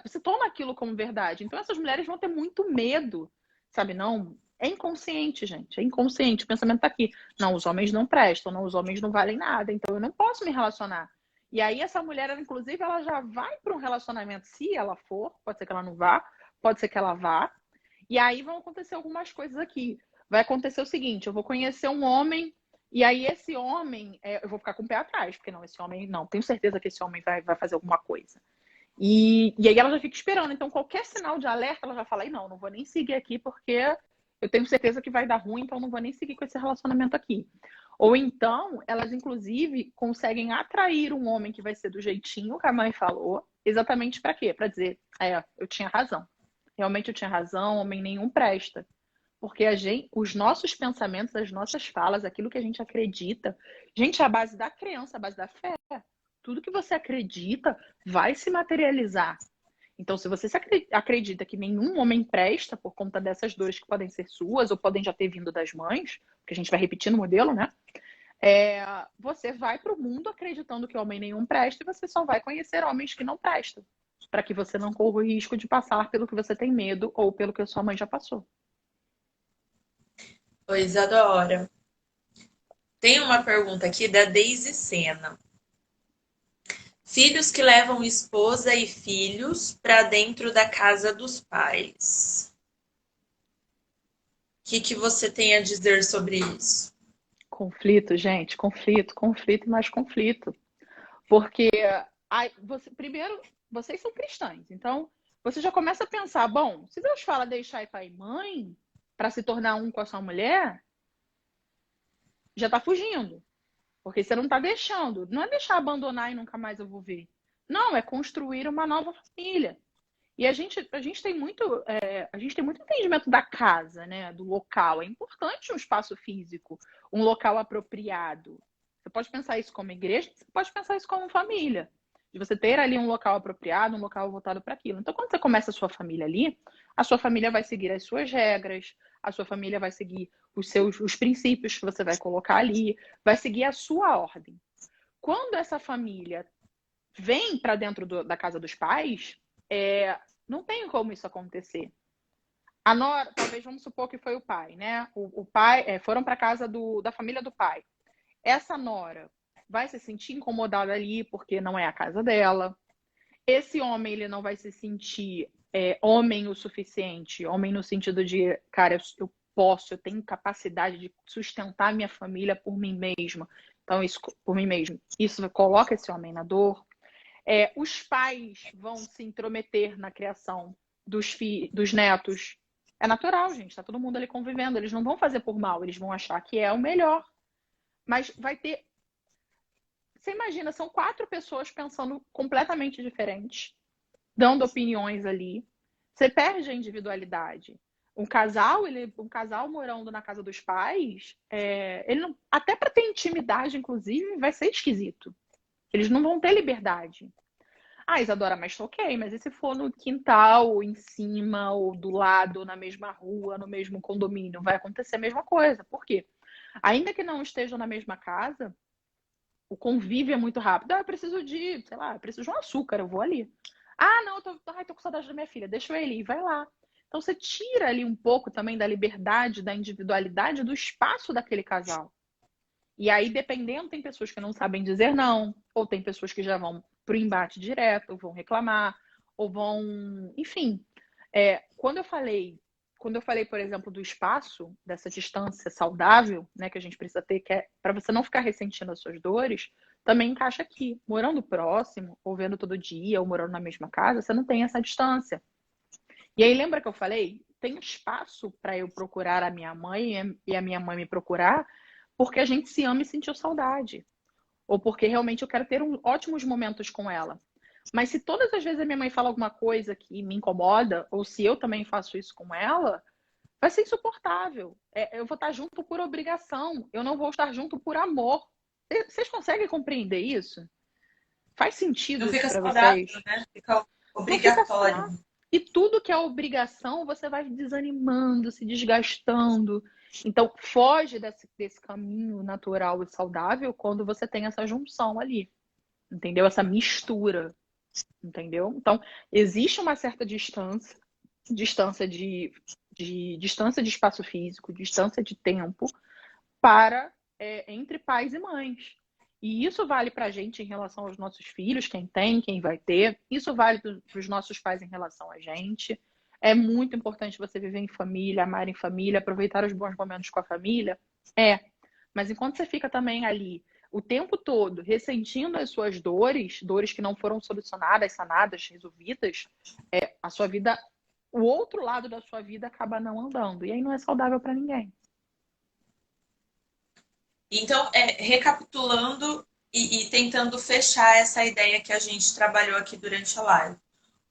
você toma aquilo como verdade. Então, essas mulheres vão ter muito medo, sabe? Não, é inconsciente, gente. É inconsciente. O pensamento tá aqui. Não, os homens não prestam, não, os homens não valem nada. Então, eu não posso me relacionar. E aí essa mulher, inclusive, ela já vai para um relacionamento, se ela for, pode ser que ela não vá, pode ser que ela vá. E aí vão acontecer algumas coisas aqui. Vai acontecer o seguinte, eu vou conhecer um homem, e aí esse homem, eu vou ficar com o pé atrás, porque não, esse homem, não, tenho certeza que esse homem vai fazer alguma coisa. E aí ela já fica esperando. Então, qualquer sinal de alerta, ela já fala, não vou nem seguir aqui, porque eu tenho certeza que vai dar ruim, então não vou nem seguir com esse relacionamento aqui. Ou então, elas, inclusive, conseguem atrair um homem que vai ser do jeitinho que a mãe falou, exatamente para quê? Para dizer, eu tinha razão. Realmente eu tinha razão, homem nenhum presta. Porque os nossos pensamentos, as nossas falas, aquilo que a gente acredita, gente, é a base da crença, a base da fé. Tudo que você acredita vai se materializar. Então, se você acredita que nenhum homem presta por conta dessas dores que podem ser suas ou podem já ter vindo das mães, porque a gente vai repetindo o modelo, né? Você vai para o mundo acreditando que homem nenhum presta e você só vai conhecer homens que não prestam, para que você não corra o risco de passar pelo que você tem medo ou pelo que a sua mãe já passou. Oi, Isadora. Tem uma pergunta aqui da Deise Sena. Filhos que levam esposa e filhos para dentro da casa dos pais. O que você tem a dizer sobre isso? Conflito, gente, conflito e mais conflito. Porque, primeiro, vocês são cristãs, então você já começa a pensar, bom, se Deus fala deixar pai e mãe para se tornar um com a sua mulher, já está fugindo. Porque você não está deixando. Não é deixar abandonar e nunca mais eu vou ver. Não, é construir uma nova família. E a gente tem muito, a gente tem muito entendimento da casa, né? Do local. É importante um espaço físico, um local apropriado. Você pode pensar isso como igreja, você pode pensar isso como família. De você ter ali um local apropriado, um local voltado para aquilo. Então, quando você começa a sua família ali, a sua família vai seguir as suas regras, a sua família vai seguir os princípios que você vai colocar ali, vai seguir a sua ordem. Quando essa família vem para dentro da casa dos pais, não tem como isso acontecer. A nora, talvez vamos supor que foi o pai, né? O pai, foram para casa da família do pai. Essa nora vai se sentir incomodada ali porque não é a casa dela. Esse homem, ele não vai se sentir homem o suficiente. Homem no sentido de, cara, eu posso, eu tenho capacidade de sustentar minha família por mim mesma. Então, isso por mim mesmo. Isso coloca esse homem na dor. Os pais vão se intrometer na criação dos netos. É natural, gente. Tá todo mundo ali convivendo. Eles não vão fazer por mal. Eles vão achar que é o melhor. Mas vai ter... Você imagina, são 4 pessoas pensando completamente diferentes, dando opiniões ali. Você perde a individualidade. Um casal morando na casa dos pais, ele não, até para ter intimidade, inclusive, vai ser esquisito. Eles não vão ter liberdade. Ah, Isadora, mas ok, mas e se for no quintal, ou em cima, ou do lado, ou na mesma rua, no mesmo condomínio? Vai acontecer a mesma coisa. Por quê? Ainda que não estejam na mesma casa, o convívio é muito rápido. Eu preciso eu preciso de um açúcar, eu vou ali. Ah, não, tô com saudade da minha filha, deixa eu ir ali, vai lá. Então você tira ali um pouco também da liberdade, da individualidade, do espaço daquele casal. E aí, dependendo, tem pessoas que não sabem dizer não, ou tem pessoas que já vão pro embate direto, ou vão reclamar, ou vão... Enfim, quando eu falei, por exemplo, do espaço, dessa distância saudável, né, que a gente precisa ter, que é para você não ficar ressentindo as suas dores, também encaixa aqui. Morando próximo, ou vendo todo dia, ou morando na mesma casa, você não tem essa distância. E aí, lembra que eu falei? Tem espaço para eu procurar a minha mãe e a minha mãe me procurar, porque a gente se ama e sentiu saudade. Ou porque realmente eu quero ter ótimos momentos com ela. Mas se todas as vezes a minha mãe fala alguma coisa que me incomoda, ou se eu também faço isso com ela, vai ser insuportável. Eu vou estar junto por obrigação. Eu não vou estar junto por amor. Vocês conseguem compreender isso? Faz sentido Não isso fica para saudável, vocês? né? Fica Não fica obrigatório. saudável. E tudo que é obrigação, você vai desanimando, se desgastando. Então, foge desse caminho natural e saudável quando você tem essa junção ali. Entendeu? Essa mistura. Entendeu? Então, existe uma certa distância distância de espaço físico, distância de tempo para entre pais e mães. E isso vale para a gente em relação aos nossos filhos, quem tem, quem vai ter. Isso vale para os nossos pais em relação a gente. É muito importante você viver em família, amar em família, aproveitar os bons momentos com a família. É. Mas enquanto você fica também ali o tempo todo ressentindo as suas dores, dores que não foram solucionadas, sanadas, resolvidas, a sua vida, o outro lado da sua vida acaba não andando. E aí não é saudável para ninguém. Então, recapitulando e tentando fechar essa ideia que a gente trabalhou aqui durante a live.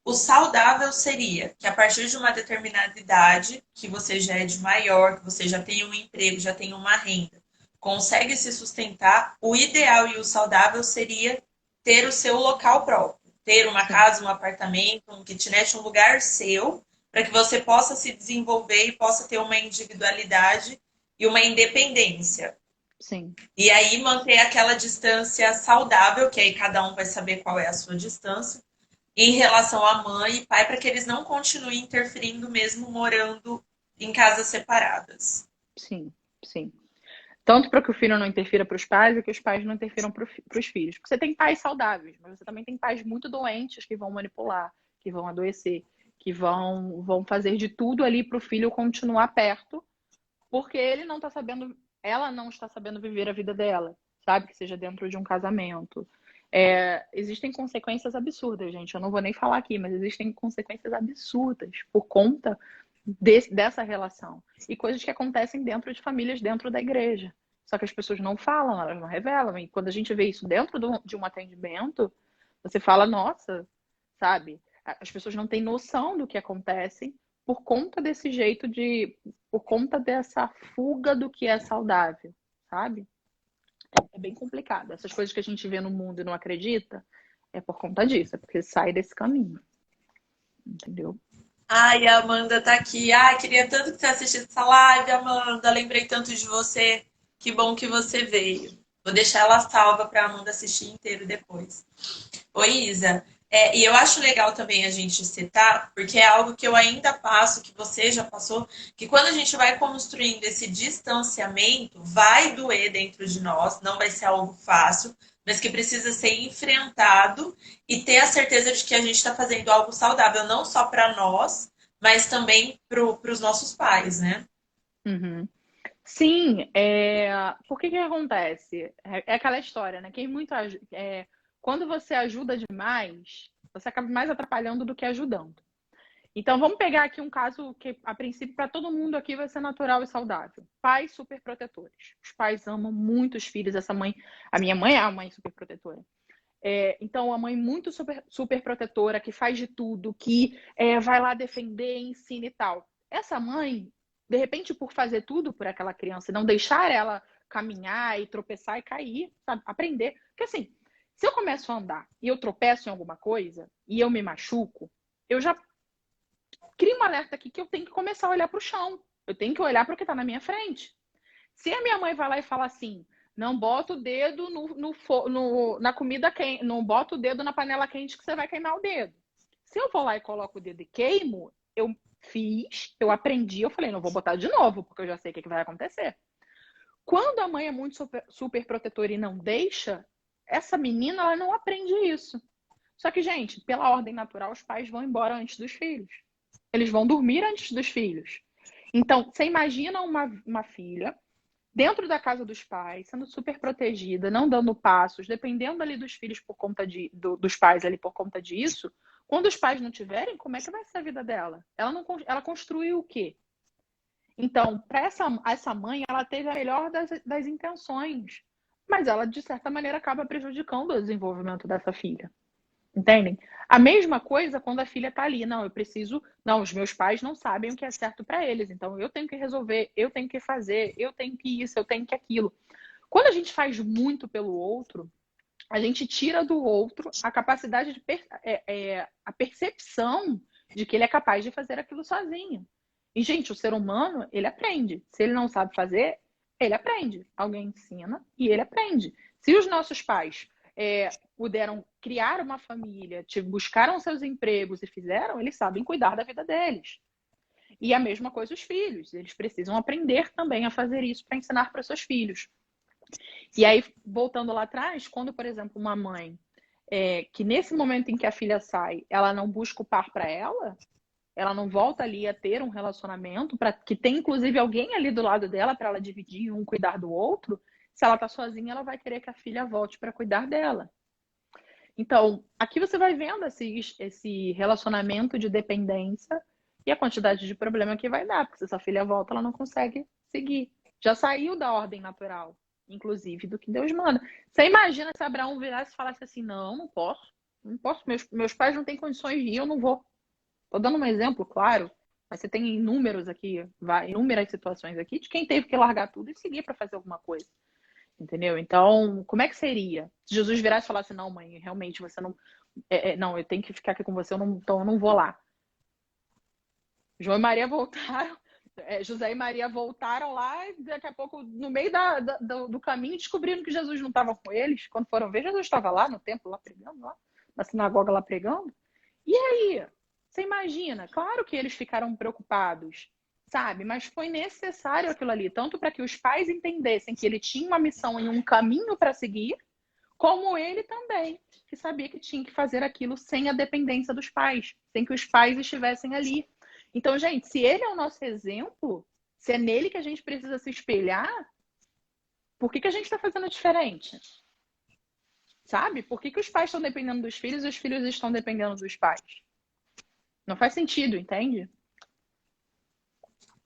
O saudável seria que a partir de uma determinada idade, que você já é de maior, que você já tem um emprego, já tem uma renda, consegue se sustentar, o ideal e o saudável seria ter o seu local próprio, ter uma Sim, casa, um apartamento, um kitnet, um lugar seu, para que você possa se desenvolver e possa ter uma individualidade e uma independência. sim. E aí manter aquela distância saudável, que aí cada um vai saber qual é a sua distância, em relação à mãe e pai, para que eles não continuem interferindo mesmo morando em casas separadas. Sim, sim. Tanto para que o filho não interfira para os pais e que os pais não interfiram para os filhos. Porque você tem pais saudáveis, mas você também tem pais muito doentes que vão manipular, que vão adoecer, que vão fazer de tudo ali para o filho continuar perto, porque ele não está sabendo, ela não está sabendo viver a vida dela, sabe? Que seja dentro de um casamento. Existem consequências absurdas, gente. Eu não vou nem falar aqui, mas existem consequências absurdas por conta dessa relação. E coisas que acontecem dentro de famílias, dentro da igreja. Só que as pessoas não falam, elas não revelam. E quando a gente vê isso dentro de um atendimento, você fala, nossa, sabe? As pessoas não têm noção do que acontece por conta desse jeito por conta dessa fuga do que é saudável, sabe? É bem complicado. Essas coisas que a gente vê no mundo e não acredita, é por conta disso, é porque sai desse caminho. Entendeu? Ai, a Amanda tá aqui. Ai, queria tanto que você assistisse essa live, Amanda. Lembrei tanto de você. Que bom que você veio. Vou deixar ela salva para a Amanda assistir inteiro depois. Oi, Isa. E eu acho legal também a gente citar, porque é algo que eu ainda passo, que você já passou, que quando a gente vai construindo esse distanciamento, vai doer dentro de nós, não vai ser algo fácil, mas que precisa ser enfrentado e ter a certeza de que a gente está fazendo algo saudável, não só para nós, mas também para os nossos pais, né? Uhum. Sim, por que que acontece? É aquela história, né? Quando você ajuda demais, você acaba mais atrapalhando do que ajudando. Então, vamos pegar aqui um caso que, a princípio, para todo mundo aqui vai ser natural e saudável. Pais superprotetores. Os pais amam muito os filhos. A minha mãe é uma mãe superprotetora. Então, a mãe muito super protetora, que faz de tudo, que vai lá defender, ensina e tal. Essa mãe, de repente, por fazer tudo por aquela criança e não deixar ela caminhar e tropeçar e cair, sabe? Aprender. Porque assim, se eu começo a andar e eu tropeço em alguma coisa e eu me machuco, eu já crio um alerta aqui que eu tenho que começar a olhar para o chão. Eu tenho que olhar para o que está na minha frente. Se a minha mãe vai lá e fala assim, não bota o dedo na comida quente, não bota o dedo na panela quente que você vai queimar o dedo. Se eu vou lá e coloco o dedo e queimo, eu fiz, eu aprendi, eu falei, não vou botar de novo, porque eu já sei o que vai acontecer. Quando a mãe é muito super protetora e não deixa, essa menina ela não aprende isso. Só que, gente, pela ordem natural, os pais vão embora antes dos filhos. Eles vão dormir antes dos filhos. Então, você imagina uma filha dentro da casa dos pais, sendo super protegida, não dando passos, dependendo ali dos filhos por conta dos pais ali por conta disso, quando os pais não tiverem, como é que vai ser a vida dela? Ela construiu o quê? Então, para essa mãe, ela teve a melhor das intenções, mas ela, de certa maneira, acaba prejudicando o desenvolvimento dessa filha. Entendem? A mesma coisa quando a filha tá ali. Não, eu preciso. Não, os meus pais não sabem o que é certo para eles. Então eu tenho que resolver, eu tenho que fazer, eu tenho que isso, eu tenho que aquilo. Quando a gente faz muito pelo outro, a gente tira do outro a capacidade a percepção de que ele é capaz de fazer aquilo sozinho. E, gente, o ser humano, ele aprende. Se ele não sabe fazer, ele aprende. Alguém ensina e ele aprende. Se os nossos pais puderam criar uma família, buscaram seus empregos e fizeram, eles sabem cuidar da vida deles. E a mesma coisa os filhos, eles precisam aprender também a fazer isso para ensinar para seus filhos. E aí, voltando lá atrás, quando, por exemplo, uma mãe que nesse momento em que a filha sai, ela não busca o par para ela não volta ali a ter um relacionamento, para que tem inclusive alguém ali do lado dela para ela dividir um cuidar do outro, se ela tá sozinha, ela vai querer que a filha volte para cuidar dela. Então, aqui você vai vendo esse relacionamento de dependência e a quantidade de problema que vai dar, porque se essa filha volta, ela não consegue seguir. Já saiu da ordem natural, inclusive, do que Deus manda. Você imagina se Abraão virasse e falasse assim: não, não posso, não posso, meus pais não têm condições de ir, eu não vou. Estou dando um exemplo, claro, mas você tem inúmeros aqui, inúmeras situações aqui de quem teve que largar tudo e seguir para fazer alguma coisa. Entendeu? Então, como é que seria? Se Jesus virasse e falasse, não, mãe, realmente você não. Não, eu tenho que ficar aqui com você, então eu não vou lá. João e Maria voltaram, José e Maria voltaram lá, e daqui a pouco, no meio do caminho, descobriram que Jesus não estava com eles. Quando foram ver, Jesus estava lá no templo, lá pregando, lá, na sinagoga lá pregando. E aí? Você imagina? Claro que eles ficaram preocupados, sabe? Mas foi necessário aquilo ali, tanto para que os pais entendessem que ele tinha uma missão e um caminho para seguir, como ele também, que sabia que tinha que fazer aquilo sem a dependência dos pais, sem que os pais estivessem ali. Então, gente, se ele é o nosso exemplo, se é nele que a gente precisa se espelhar, por que a gente está fazendo diferente? Sabe? Por que os pais estão dependendo dos filhos e os filhos estão dependendo dos pais? Não faz sentido, entende?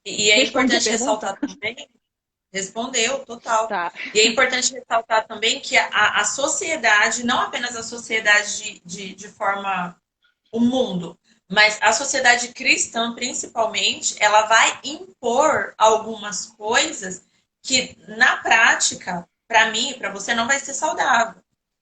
E é Respondi a importante pergunta? ressaltar também, respondeu, total. Tá. E é importante ressaltar também que a sociedade, não apenas a sociedade de forma o mundo, mas a sociedade cristã, principalmente, ela vai impor algumas coisas que, na prática, para mim e para você, não vai ser saudável.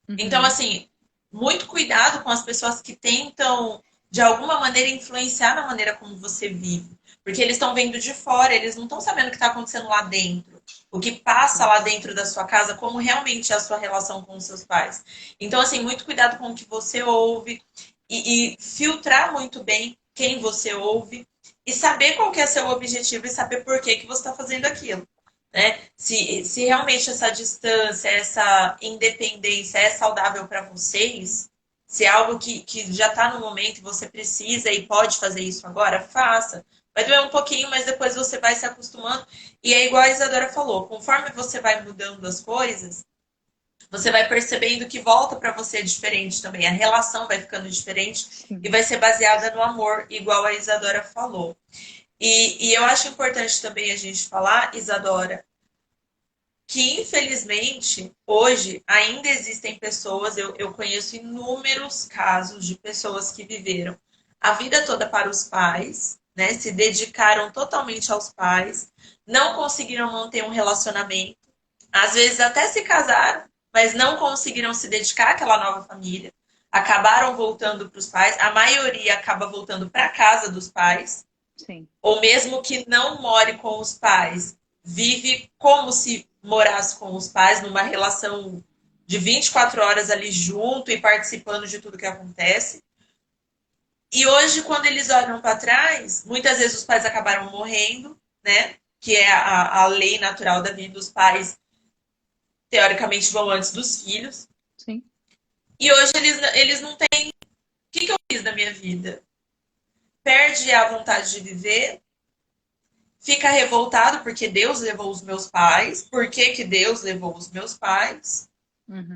Então, assim, muito cuidado com as pessoas que tentam, de alguma maneira, influenciar na maneira como você vive. Porque eles estão vendo de fora, eles não estão sabendo o que está acontecendo lá dentro. O que passa lá dentro da sua casa, como realmente é a sua relação com os seus pais. Então, assim, muito cuidado com o que você ouve e filtrar muito bem quem você ouve e saber qual que é seu objetivo e saber por que você está fazendo aquilo. Né? Se realmente essa distância, essa independência é saudável para vocês, se é algo que já está no momento e você precisa e pode fazer isso agora, faça. Vai doer um pouquinho, mas depois você vai se acostumando. E é igual a Isadora falou, conforme você vai mudando as coisas, você vai percebendo que volta para você diferente também. A relação vai ficando diferente e vai ser baseada no amor, igual a Isadora falou. E eu acho importante também a gente falar, Isadora, que infelizmente hoje ainda existem pessoas, eu conheço inúmeros casos de pessoas que viveram a vida toda para os pais, né? Se dedicaram totalmente aos pais, não conseguiram manter um relacionamento, às vezes até se casaram, mas não conseguiram se dedicar àquela nova família, acabaram voltando para os pais, a maioria acaba voltando para a casa dos pais. Sim. Ou mesmo que não more com os pais, vive como se morasse com os pais, numa relação de 24 horas ali junto e participando de tudo que acontece. E hoje, quando eles olham para trás, muitas vezes os pais acabaram morrendo, né? Que é a lei natural da vida. Os pais, teoricamente, vão antes dos filhos. Sim. E hoje eles não têm. O que eu fiz da minha vida? Perde a vontade de viver, fica revoltado porque Deus levou os meus pais, por que Deus levou os meus pais,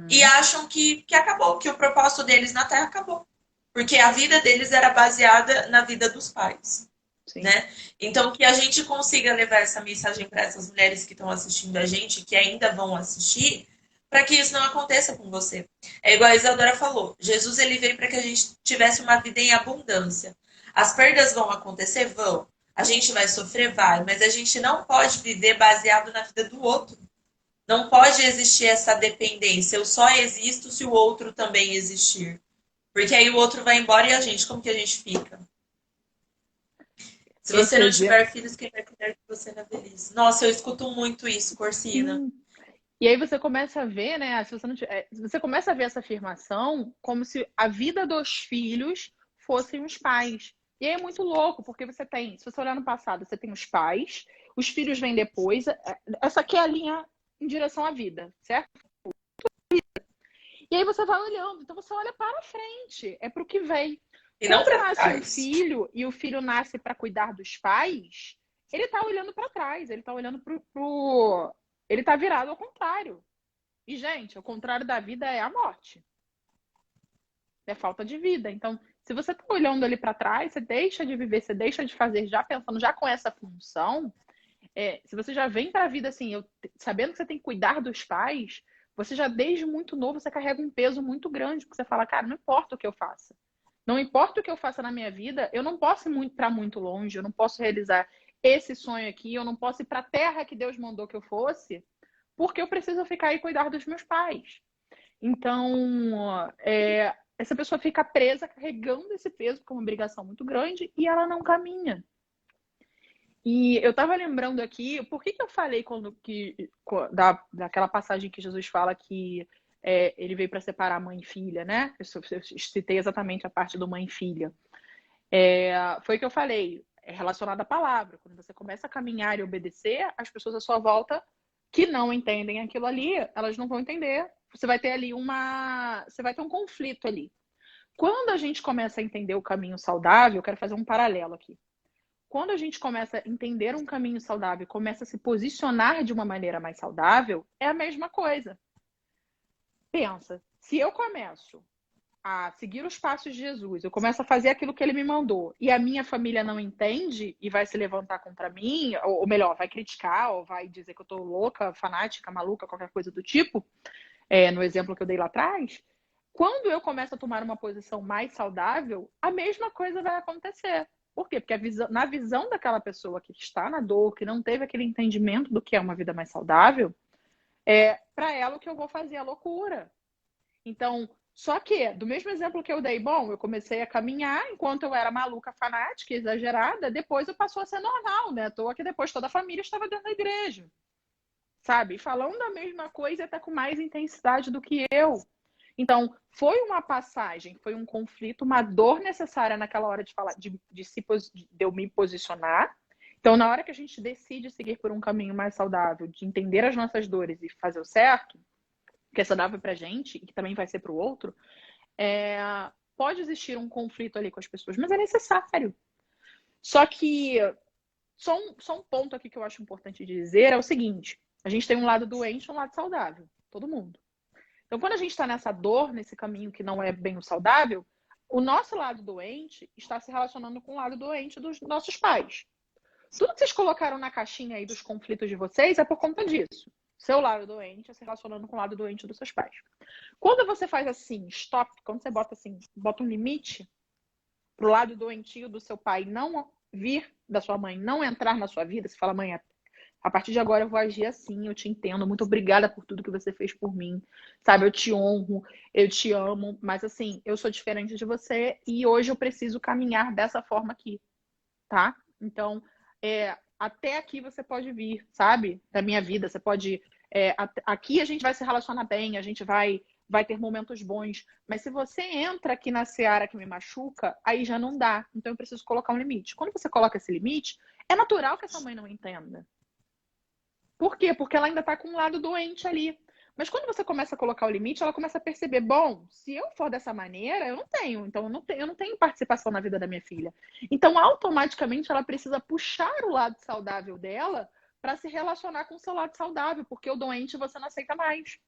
e acham que acabou, que o propósito deles na Terra acabou. Porque a vida deles era baseada na vida dos pais. Né? Então, que a gente consiga levar essa mensagem para essas mulheres que estão assistindo a gente, que ainda vão assistir, para que isso não aconteça com você. É igual a Isadora falou, Jesus ele veio para que a gente tivesse uma vida em abundância. As perdas vão acontecer? Vão. A gente vai sofrer? Vai. Mas a gente não pode viver baseado na vida do outro. Não pode existir essa dependência. Eu só existo se o outro também existir. Porque aí o outro vai embora e a gente, como que a gente fica? Se você não tiver filhos, quem vai cuidar de você na velhice? Nossa, eu escuto muito isso, Corsina. E aí você começa a ver, né? Se você, não tiver, você começa a ver essa afirmação como se a vida dos filhos fossem os pais. E aí é muito louco, porque você tem, se você olhar no passado, você tem os pais, os filhos vêm depois. Essa aqui é a linha em direção à vida, certo? E aí você vai olhando, então você olha para frente, é para o que vem. E não Quando pra nasce um trás. filho e o filho nasce para cuidar dos pais, ele tá olhando para trás, ele tá olhando ele tá virado ao contrário. E, gente, o contrário da vida é a morte. É falta de vida. Então, se você tá olhando ali para trás, você deixa de viver, você deixa de fazer, já pensando já com essa função, se você já vem para a vida assim, sabendo que você tem que cuidar dos pais, você já desde muito novo, você carrega um peso muito grande, porque você fala, cara, não importa o que eu faça. Não importa o que eu faça na minha vida, eu não posso ir para muito longe, eu não posso realizar esse sonho aqui, eu não posso ir para a terra que Deus mandou que eu fosse, porque eu preciso ficar aí e cuidar dos meus pais. Então, essa pessoa fica presa carregando esse peso, porque é uma obrigação muito grande, e ela não caminha. E eu estava lembrando aqui, por que eu falei daquela passagem que Jesus fala que ele veio para separar mãe e filha, né? Eu citei exatamente a parte do mãe e filha. Foi o que eu falei, é relacionado à palavra. Quando você começa a caminhar e obedecer, as pessoas à sua volta que não entendem aquilo ali, elas não vão entender. Você vai ter ali você vai ter um conflito ali. Quando a gente começa a entender o caminho saudável, eu quero fazer um paralelo aqui. Quando a gente começa a entender um caminho saudável, começa a se posicionar de uma maneira mais saudável, é a mesma coisa. Pensa, se eu começo a seguir os passos de Jesus, eu começo a fazer aquilo que ele me mandou, e a minha família não entende e vai se levantar contra mim, ou melhor, vai criticar, ou vai dizer que eu tô louca, fanática, maluca, qualquer coisa do tipo, no exemplo que eu dei lá atrás, quando eu começo a tomar uma posição mais saudável, a mesma coisa vai acontecer. Por quê? Porque na visão daquela pessoa que está na dor, que não teve aquele entendimento do que é uma vida mais saudável, para ela o que eu vou fazer é loucura. Então, só que, do mesmo exemplo que eu dei, bom, eu comecei a caminhar enquanto eu era maluca, fanática, exagerada, depois eu passou a ser normal, né? À toa que depois toda a família estava dentro da igreja, sabe? Falando a mesma coisa até com mais intensidade do que eu. Então, foi uma passagem, foi um conflito, uma dor necessária naquela hora de falar, de eu me posicionar. Então, na hora que a gente decide seguir por um caminho mais saudável, de entender as nossas dores e fazer o certo, que é saudável pra gente e que também vai ser pro outro, pode existir um conflito ali com as pessoas, mas é necessário. Só que, só um ponto aqui que eu acho importante dizer é o seguinte, a gente tem um lado doente e um lado saudável, todo mundo. Então, quando a gente está nessa dor, nesse caminho que não é bem o saudável, o nosso lado doente está se relacionando com o lado doente dos nossos pais. Tudo que vocês colocaram na caixinha aí dos conflitos de vocês é por conta disso. Seu lado doente é se relacionando com o lado doente dos seus pais. Quando você faz assim, stop, quando você bota um limite pro lado doentio do seu pai não vir, da sua mãe não entrar na sua vida, você fala, mãe, a partir de agora eu vou agir assim, eu te entendo, muito obrigada por tudo que você fez por mim, sabe? Eu te honro, eu te amo, mas assim, eu sou diferente de você e hoje eu preciso caminhar dessa forma aqui, tá? Então, até aqui você pode vir, sabe? Da minha vida, você pode... aqui a gente vai se relacionar bem, a gente vai ter momentos bons, mas se você entra aqui na seara que me machuca, aí já não dá. Então eu preciso colocar um limite. Quando você coloca esse limite, é natural que essa mãe não entenda. Por quê? Porque ela ainda está com um lado doente ali. Mas quando você começa a colocar o limite, ela começa a perceber, bom, se eu for dessa maneira, eu não tenho. Então, eu não tenho participação na vida da minha filha. Então, automaticamente, ela precisa puxar o lado saudável dela para se relacionar com o seu lado saudável, porque o doente você não aceita mais.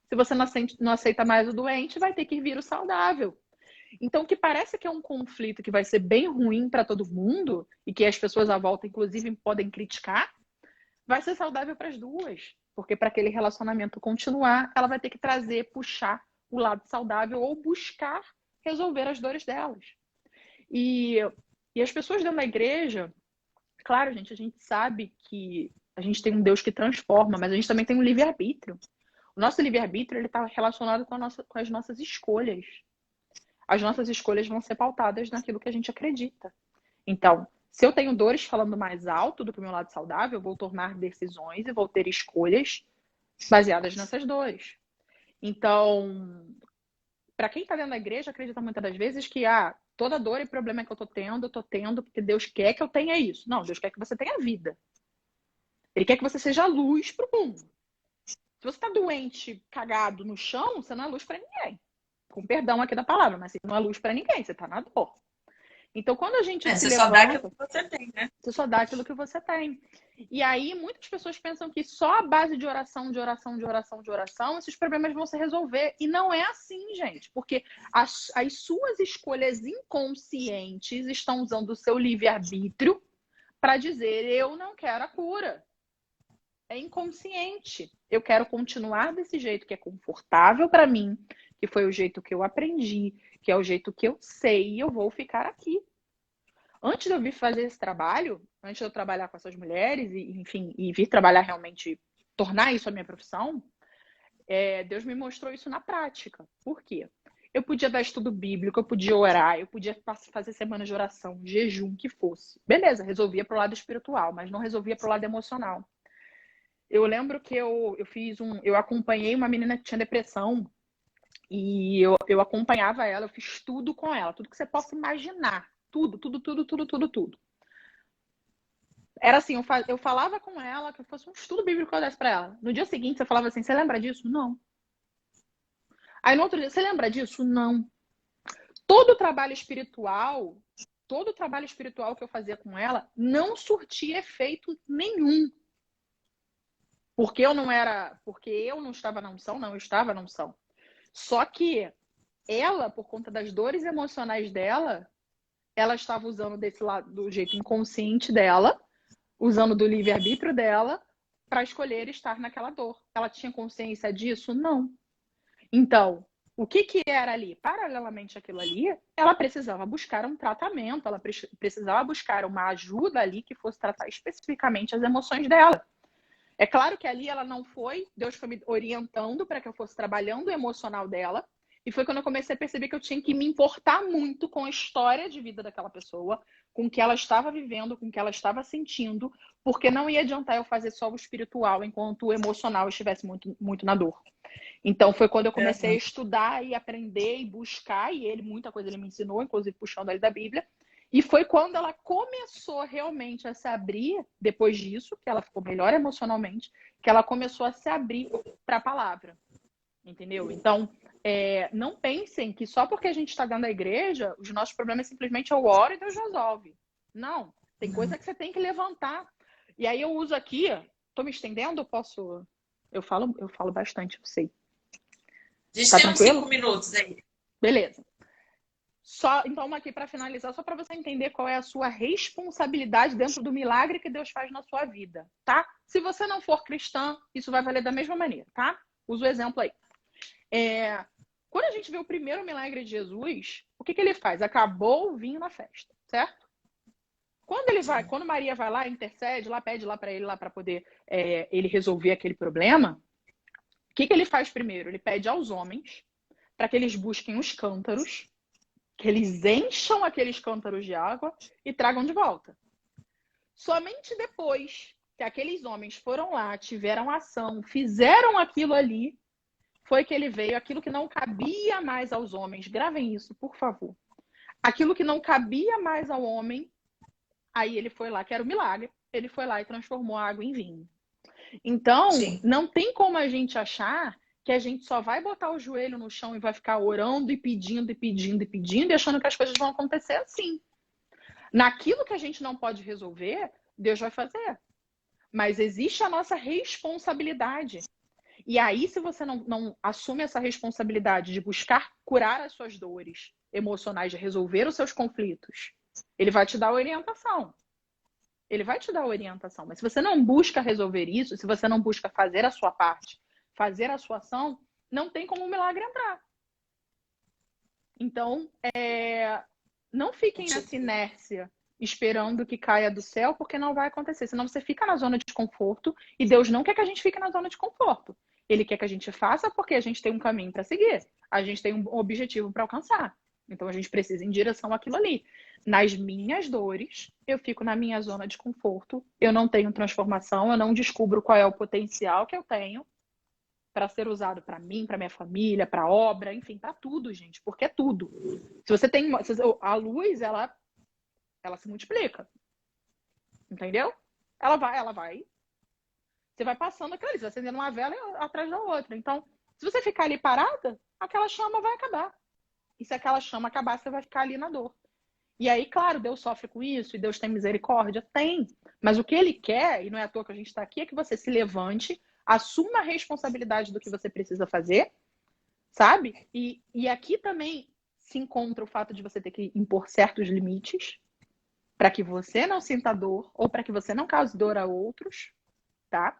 Se você não aceita mais o doente, vai ter que vir o saudável. Então, que parece que é um conflito que vai ser bem ruim para todo mundo, e que as pessoas à volta, inclusive, podem criticar, vai ser saudável para as duas. Porque para aquele relacionamento continuar, ela vai ter que puxar o lado saudável ou buscar resolver as dores delas. E as pessoas dentro da igreja, claro, gente, a gente sabe que a gente tem um Deus que transforma, mas a gente também tem um livre-arbítrio. O nosso livre-arbítrio ele está relacionado com as nossas escolhas. As nossas escolhas vão ser pautadas naquilo que a gente acredita. Então, se eu tenho dores falando mais alto do que o meu lado saudável, eu vou tomar decisões e vou ter escolhas baseadas nessas dores. Então, para quem está dentro da igreja, acredita muitas das vezes que toda dor e problema que eu tô tendo porque Deus quer que eu tenha isso. Não, Deus quer que você tenha vida. Ele quer que você seja luz para o mundo. Se você tá doente, cagado no chão, você não é luz para ninguém. Com perdão aqui da palavra, mas você não é luz para ninguém, você tá na dor. Então, quando a gente se Você só dá aquilo levanta, que você tem, né? você só dá aquilo que você tem. E aí, muitas pessoas pensam que só a base de oração, de oração, de oração, de oração, esses problemas vão se resolver. E não é assim, gente. Porque as suas escolhas inconscientes estão usando o seu livre-arbítrio para dizer, eu não quero a cura. É inconsciente. Eu quero continuar desse jeito que é confortável para mim, que foi o jeito que eu aprendi, que é o jeito que eu sei, e eu vou ficar aqui. Antes de eu vir fazer esse trabalho, antes de eu trabalhar com essas mulheres, e, enfim, e vir trabalhar realmente, tornar isso a minha profissão, Deus me mostrou isso na prática. Por quê? Eu podia dar estudo bíblico, eu podia orar, eu podia fazer semana de oração, jejum, que fosse. Beleza, resolvia pro lado espiritual, mas não resolvia pro lado emocional. Eu lembro que eu acompanhei uma menina que tinha depressão e eu acompanhava ela, eu fiz tudo com ela, tudo que você possa imaginar. Tudo, tudo, tudo, tudo, tudo, tudo. Era assim, eu falava com ela que fosse um estudo bíblico que eu desse pra ela. No dia seguinte, você falava assim, você lembra disso? Não. Aí no outro dia, você lembra disso? Não. Todo o trabalho espiritual, que eu fazia com ela, não surtia efeito nenhum. Porque eu não estava na unção, não, eu estava na unção. Só que ela, por conta das dores emocionais dela, ela estava usando desse lado, do jeito inconsciente dela, usando do livre-arbítrio dela, para escolher estar naquela dor. Ela tinha consciência disso? Não. Então, o que era ali? Paralelamente àquilo ali, ela precisava buscar um tratamento, ela precisava buscar uma ajuda ali que fosse tratar especificamente as emoções dela. É claro que ali ela não foi, Deus foi me orientando para que eu fosse trabalhando o emocional dela. E foi quando eu comecei a perceber que eu tinha que me importar muito com a história de vida daquela pessoa, com o que ela estava vivendo, com o que ela estava sentindo, porque não ia adiantar eu fazer só o espiritual enquanto o emocional estivesse muito, muito na dor. Então foi quando eu comecei a estudar e aprender e buscar, e muita coisa ele me ensinou, inclusive puxando ali da Bíblia. E foi quando ela começou realmente a se abrir, depois disso, que ela ficou melhor emocionalmente, que ela começou a se abrir para a palavra. Entendeu? Então, não pensem que só porque a gente está dentro da igreja, os nossos problemas simplesmente eu oro e Deus resolve. Não. Tem coisa que você tem que levantar. E aí eu uso aqui, tô me estendendo? Posso? Eu falo bastante, eu sei. A gente Tá tem uns tranquilo? 5 minutos aí. Beleza. Então, aqui para finalizar, só para você entender qual é a sua responsabilidade dentro do milagre que Deus faz na sua vida, tá? Se você não for cristã, isso vai valer da mesma maneira, tá? Usa o exemplo aí. Quando a gente vê o primeiro milagre de Jesus, o que ele faz? Acabou o vinho na festa, certo? Quando Maria vai lá, intercede, lá pede lá para ele lá para poder ele resolver aquele problema, o que ele faz primeiro? Ele pede aos homens para que eles busquem os cântaros, que eles encham aqueles cântaros de água e tragam de volta. Somente depois que aqueles homens foram lá, tiveram ação, fizeram aquilo ali, foi que ele veio, aquilo que não cabia mais aos homens. Gravem isso, por favor. Aquilo que não cabia mais ao homem, aí ele foi lá, que era o milagre, ele foi lá e transformou a água em vinho. Então, não tem como a gente achar que a gente só vai botar o joelho no chão e vai ficar orando e pedindo e pedindo e pedindo e achando que as coisas vão acontecer assim. Naquilo que a gente não pode resolver, Deus vai fazer. Mas existe a nossa responsabilidade. E aí, se você não assume essa responsabilidade de buscar curar as suas dores emocionais, de resolver os seus conflitos, ele vai te dar orientação. Ele vai te dar orientação. Mas se você não busca resolver isso, se você não busca fazer a sua parte, fazer a sua ação, não tem como o milagre entrar. Então, não fiquem nessa inércia esperando que caia do céu, porque não vai acontecer. Senão você fica na zona de conforto e Deus não quer que a gente fique na zona de conforto. Ele quer que a gente faça porque a gente tem um caminho para seguir. A gente tem um objetivo para alcançar. Então a gente precisa ir em direção àquilo ali. Nas minhas dores, eu fico na minha zona de conforto, eu não tenho transformação, eu não descubro qual é o potencial que eu tenho para ser usado para mim, para minha família, para obra, enfim, para tudo, gente, porque é tudo. Se você tem a luz, ela se multiplica. Entendeu? Ela vai Você vai passando aquela ali, você vai acendendo uma vela atrás da outra. Então, se você ficar ali parada, aquela chama vai acabar. E se aquela chama acabar, você vai ficar ali na dor. E aí, claro, Deus sofre com isso e Deus tem misericórdia? Tem. Mas o que ele quer, e não é à toa que a gente está aqui, é que você se levante, assuma a responsabilidade do que você precisa fazer, sabe? E aqui também se encontra o fato de você ter que impor certos limites para que você não sinta dor ou para que você não cause dor a outros, tá?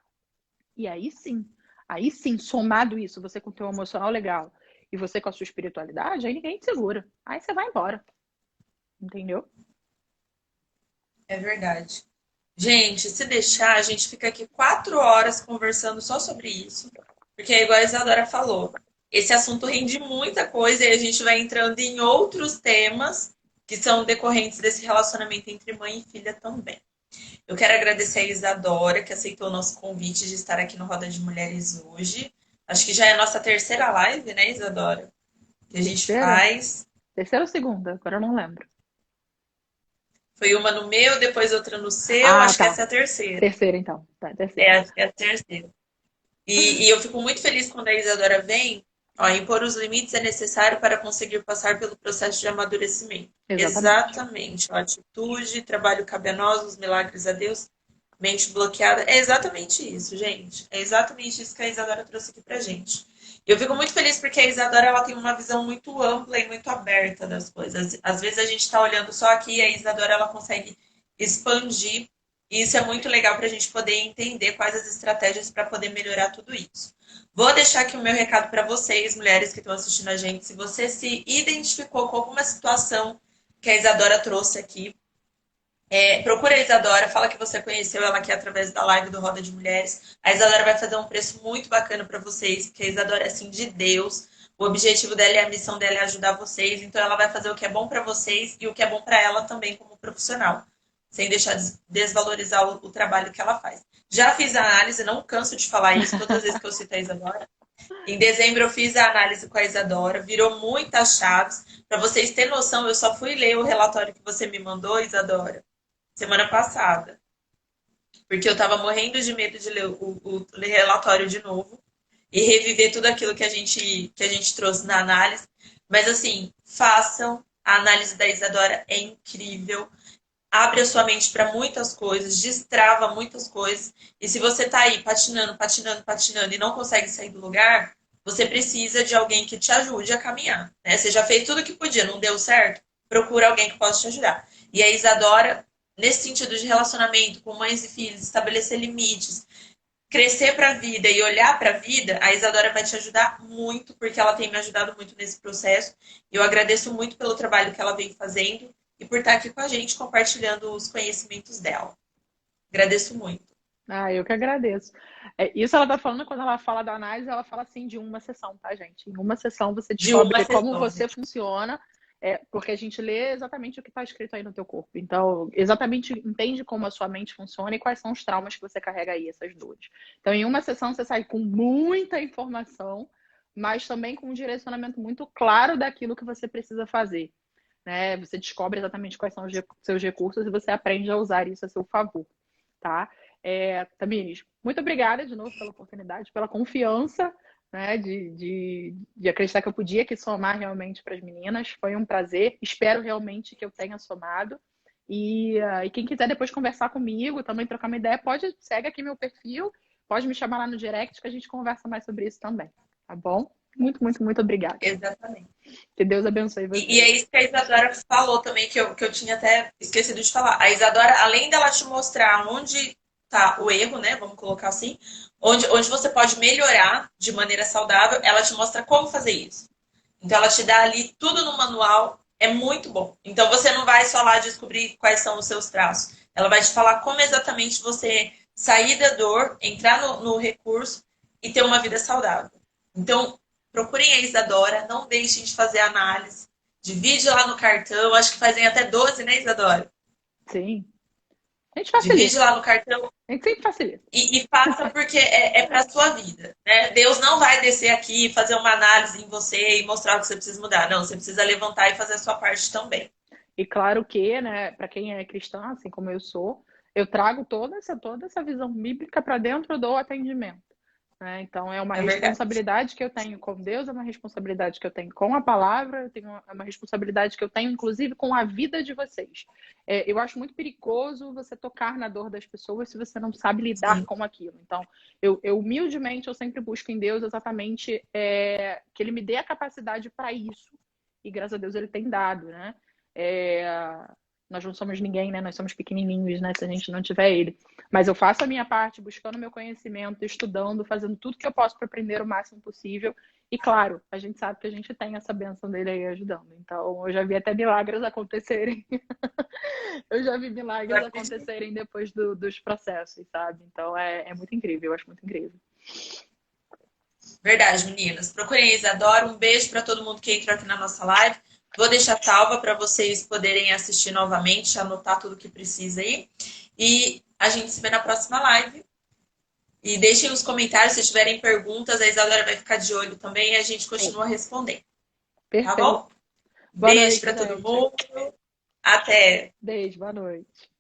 E aí sim, somado isso, você com o teu emocional legal e você com a sua espiritualidade, aí ninguém te segura. Aí você vai embora, entendeu? É verdade. Gente, se deixar, a gente fica aqui 4 horas conversando só sobre isso. Porque é igual a Isadora falou. Esse assunto rende muita coisa e a gente vai entrando em outros temas que são decorrentes desse relacionamento entre mãe e filha também. Eu quero agradecer a Isadora, que aceitou o nosso convite de estar aqui no Roda de Mulheres hoje. Acho que já é a nossa terceira live, né, Isadora? Que a gente Terceira? faz. Terceira ou segunda? Agora eu não lembro. Foi uma no meu, depois outra no seu. Ah, Acho que tá. essa é a terceira. Terceira, então. Tá, terceira. É, acho que é a terceira. E eu fico muito feliz quando a Isadora vem. Ó, impor os limites é necessário para conseguir passar pelo processo de amadurecimento. Exatamente. Exatamente. Ó, atitude, trabalho cabeноso, os milagres a Deus, mente bloqueada. É exatamente isso, gente. É exatamente isso que a Isadora trouxe aqui pra gente. Eu fico muito feliz porque a Isadora ela tem uma visão muito ampla e muito aberta das coisas. Às vezes a gente está olhando só aqui e a Isadora ela consegue expandir. E isso é muito legal para a gente poder entender quais as estratégias para poder melhorar tudo isso. Vou deixar aqui o meu recado para vocês, mulheres que estão assistindo a gente. Se você se identificou com alguma situação que a Isadora trouxe aqui, procura a Isadora, fala que você conheceu ela aqui através da live do Roda de Mulheres. A Isadora vai fazer um preço muito bacana para vocês, porque a Isadora é assim de Deus. O objetivo dela e a missão dela é ajudar vocês. Então ela vai fazer o que é bom para vocês e o que é bom para ela também como profissional, sem deixar de desvalorizar o trabalho que ela faz. Já fiz a análise, não canso de falar isso todas as vezes que eu cito a Isadora. Em dezembro eu fiz a análise com a Isadora, virou muitas chaves. Para vocês terem noção, eu só fui ler o relatório que você me mandou, Isadora, semana passada. Porque eu estava morrendo de medo de ler o relatório de novo e reviver tudo aquilo que a gente trouxe na análise. Mas assim, façam. A análise da Isadora é incrível. Abre a sua mente para muitas coisas, destrava muitas coisas. E se você está aí patinando, patinando, patinando e não consegue sair do lugar, você precisa de alguém que te ajude a caminhar. Né? Você já fez tudo o que podia, não deu certo? Procura alguém que possa te ajudar. E a Isadora, nesse sentido de relacionamento com mães e filhos, estabelecer limites, crescer para a vida e olhar para a vida, a Isadora vai te ajudar muito, porque ela tem me ajudado muito nesse processo. Eu agradeço muito pelo trabalho que ela vem fazendo e por estar aqui com a gente compartilhando os conhecimentos dela. Agradeço muito. Ah, eu que agradeço. Isso ela tá falando, quando ela fala da análise, ela fala assim de uma sessão, tá, gente? Em uma sessão você De uma descobre como sessão. você funciona, porque a gente lê exatamente o que está escrito aí no teu corpo. Então, exatamente entende como a sua mente funciona e quais são os traumas que você carrega aí, essas dores. Então, em uma sessão você sai com muita informação, mas também com um direcionamento muito claro daquilo que você precisa fazer. Né? Você descobre exatamente quais são os seus recursos e você aprende a usar isso a seu favor, tá? Tamires, muito obrigada de novo pela oportunidade, pela confiança, né, de acreditar que eu podia aqui somar realmente para as meninas. Foi um prazer. Espero realmente que eu tenha somado. E quem quiser depois conversar comigo, também trocar uma ideia, segue aqui meu perfil, pode me chamar lá no direct que a gente conversa mais sobre isso também, tá bom? Muito, muito, muito obrigada. Exatamente. Que Deus abençoe você. E é isso que a Isadora falou também, que eu tinha até esquecido de falar. A Isadora, além dela te mostrar onde tá o erro, né? Vamos colocar assim, onde você pode melhorar de maneira saudável, ela te mostra como fazer isso. Então ela te dá ali tudo no manual, é muito bom. Então você não vai só lá descobrir quais são os seus traços. Ela vai te falar como exatamente você sair da dor, entrar no recurso e ter uma vida saudável. Então, procurem a Isadora, não deixem de fazer análise. Divide lá no cartão, acho que fazem até 12, né, Isadora? Sim. A gente Divide facilita. lá no cartão A gente sempre facilita. e faça porque é para a sua vida. Né? Deus não vai descer aqui e fazer uma análise em você e mostrar o que você precisa mudar. Não, você precisa levantar e fazer a sua parte também. E claro que, né, para quem é cristã, assim como eu sou, eu trago toda essa visão bíblica para dentro do atendimento, né? Então, é uma É verdade. responsabilidade que eu tenho com Deus, é uma responsabilidade que eu tenho com a palavra, é uma responsabilidade que eu tenho, inclusive, com a vida de vocês. Eu acho muito perigoso você tocar na dor das pessoas se você não sabe lidar Sim. com aquilo. Então, humildemente, eu sempre busco em Deus exatamente que Ele me dê a capacidade para isso. E graças a Deus Ele tem dado, né? Nós não somos ninguém, né? Nós somos pequenininhos, né? Se a gente não tiver Ele. Mas eu faço a minha parte, buscando meu conhecimento, estudando, fazendo tudo que eu posso para aprender o máximo possível. E claro, a gente sabe que a gente tem essa bênção dele aí ajudando. Então, eu já vi até milagres acontecerem. Eu já vi Eu milagres acredito. acontecerem depois dos processos, sabe? Então, é muito incrível, eu acho muito incrível. Verdade, meninas. Procurem a Isadora. Um beijo para todo mundo que entrou aqui na nossa live. Vou deixar salva para vocês poderem assistir novamente, anotar tudo que precisa aí. E a gente se vê na próxima live. E deixem os comentários se tiverem perguntas. A Isadora vai ficar de olho também e a gente continua respondendo. Tá Perfeito. bom? Boa Beijo noite, para todo gente. mundo. Até! Beijo, boa noite.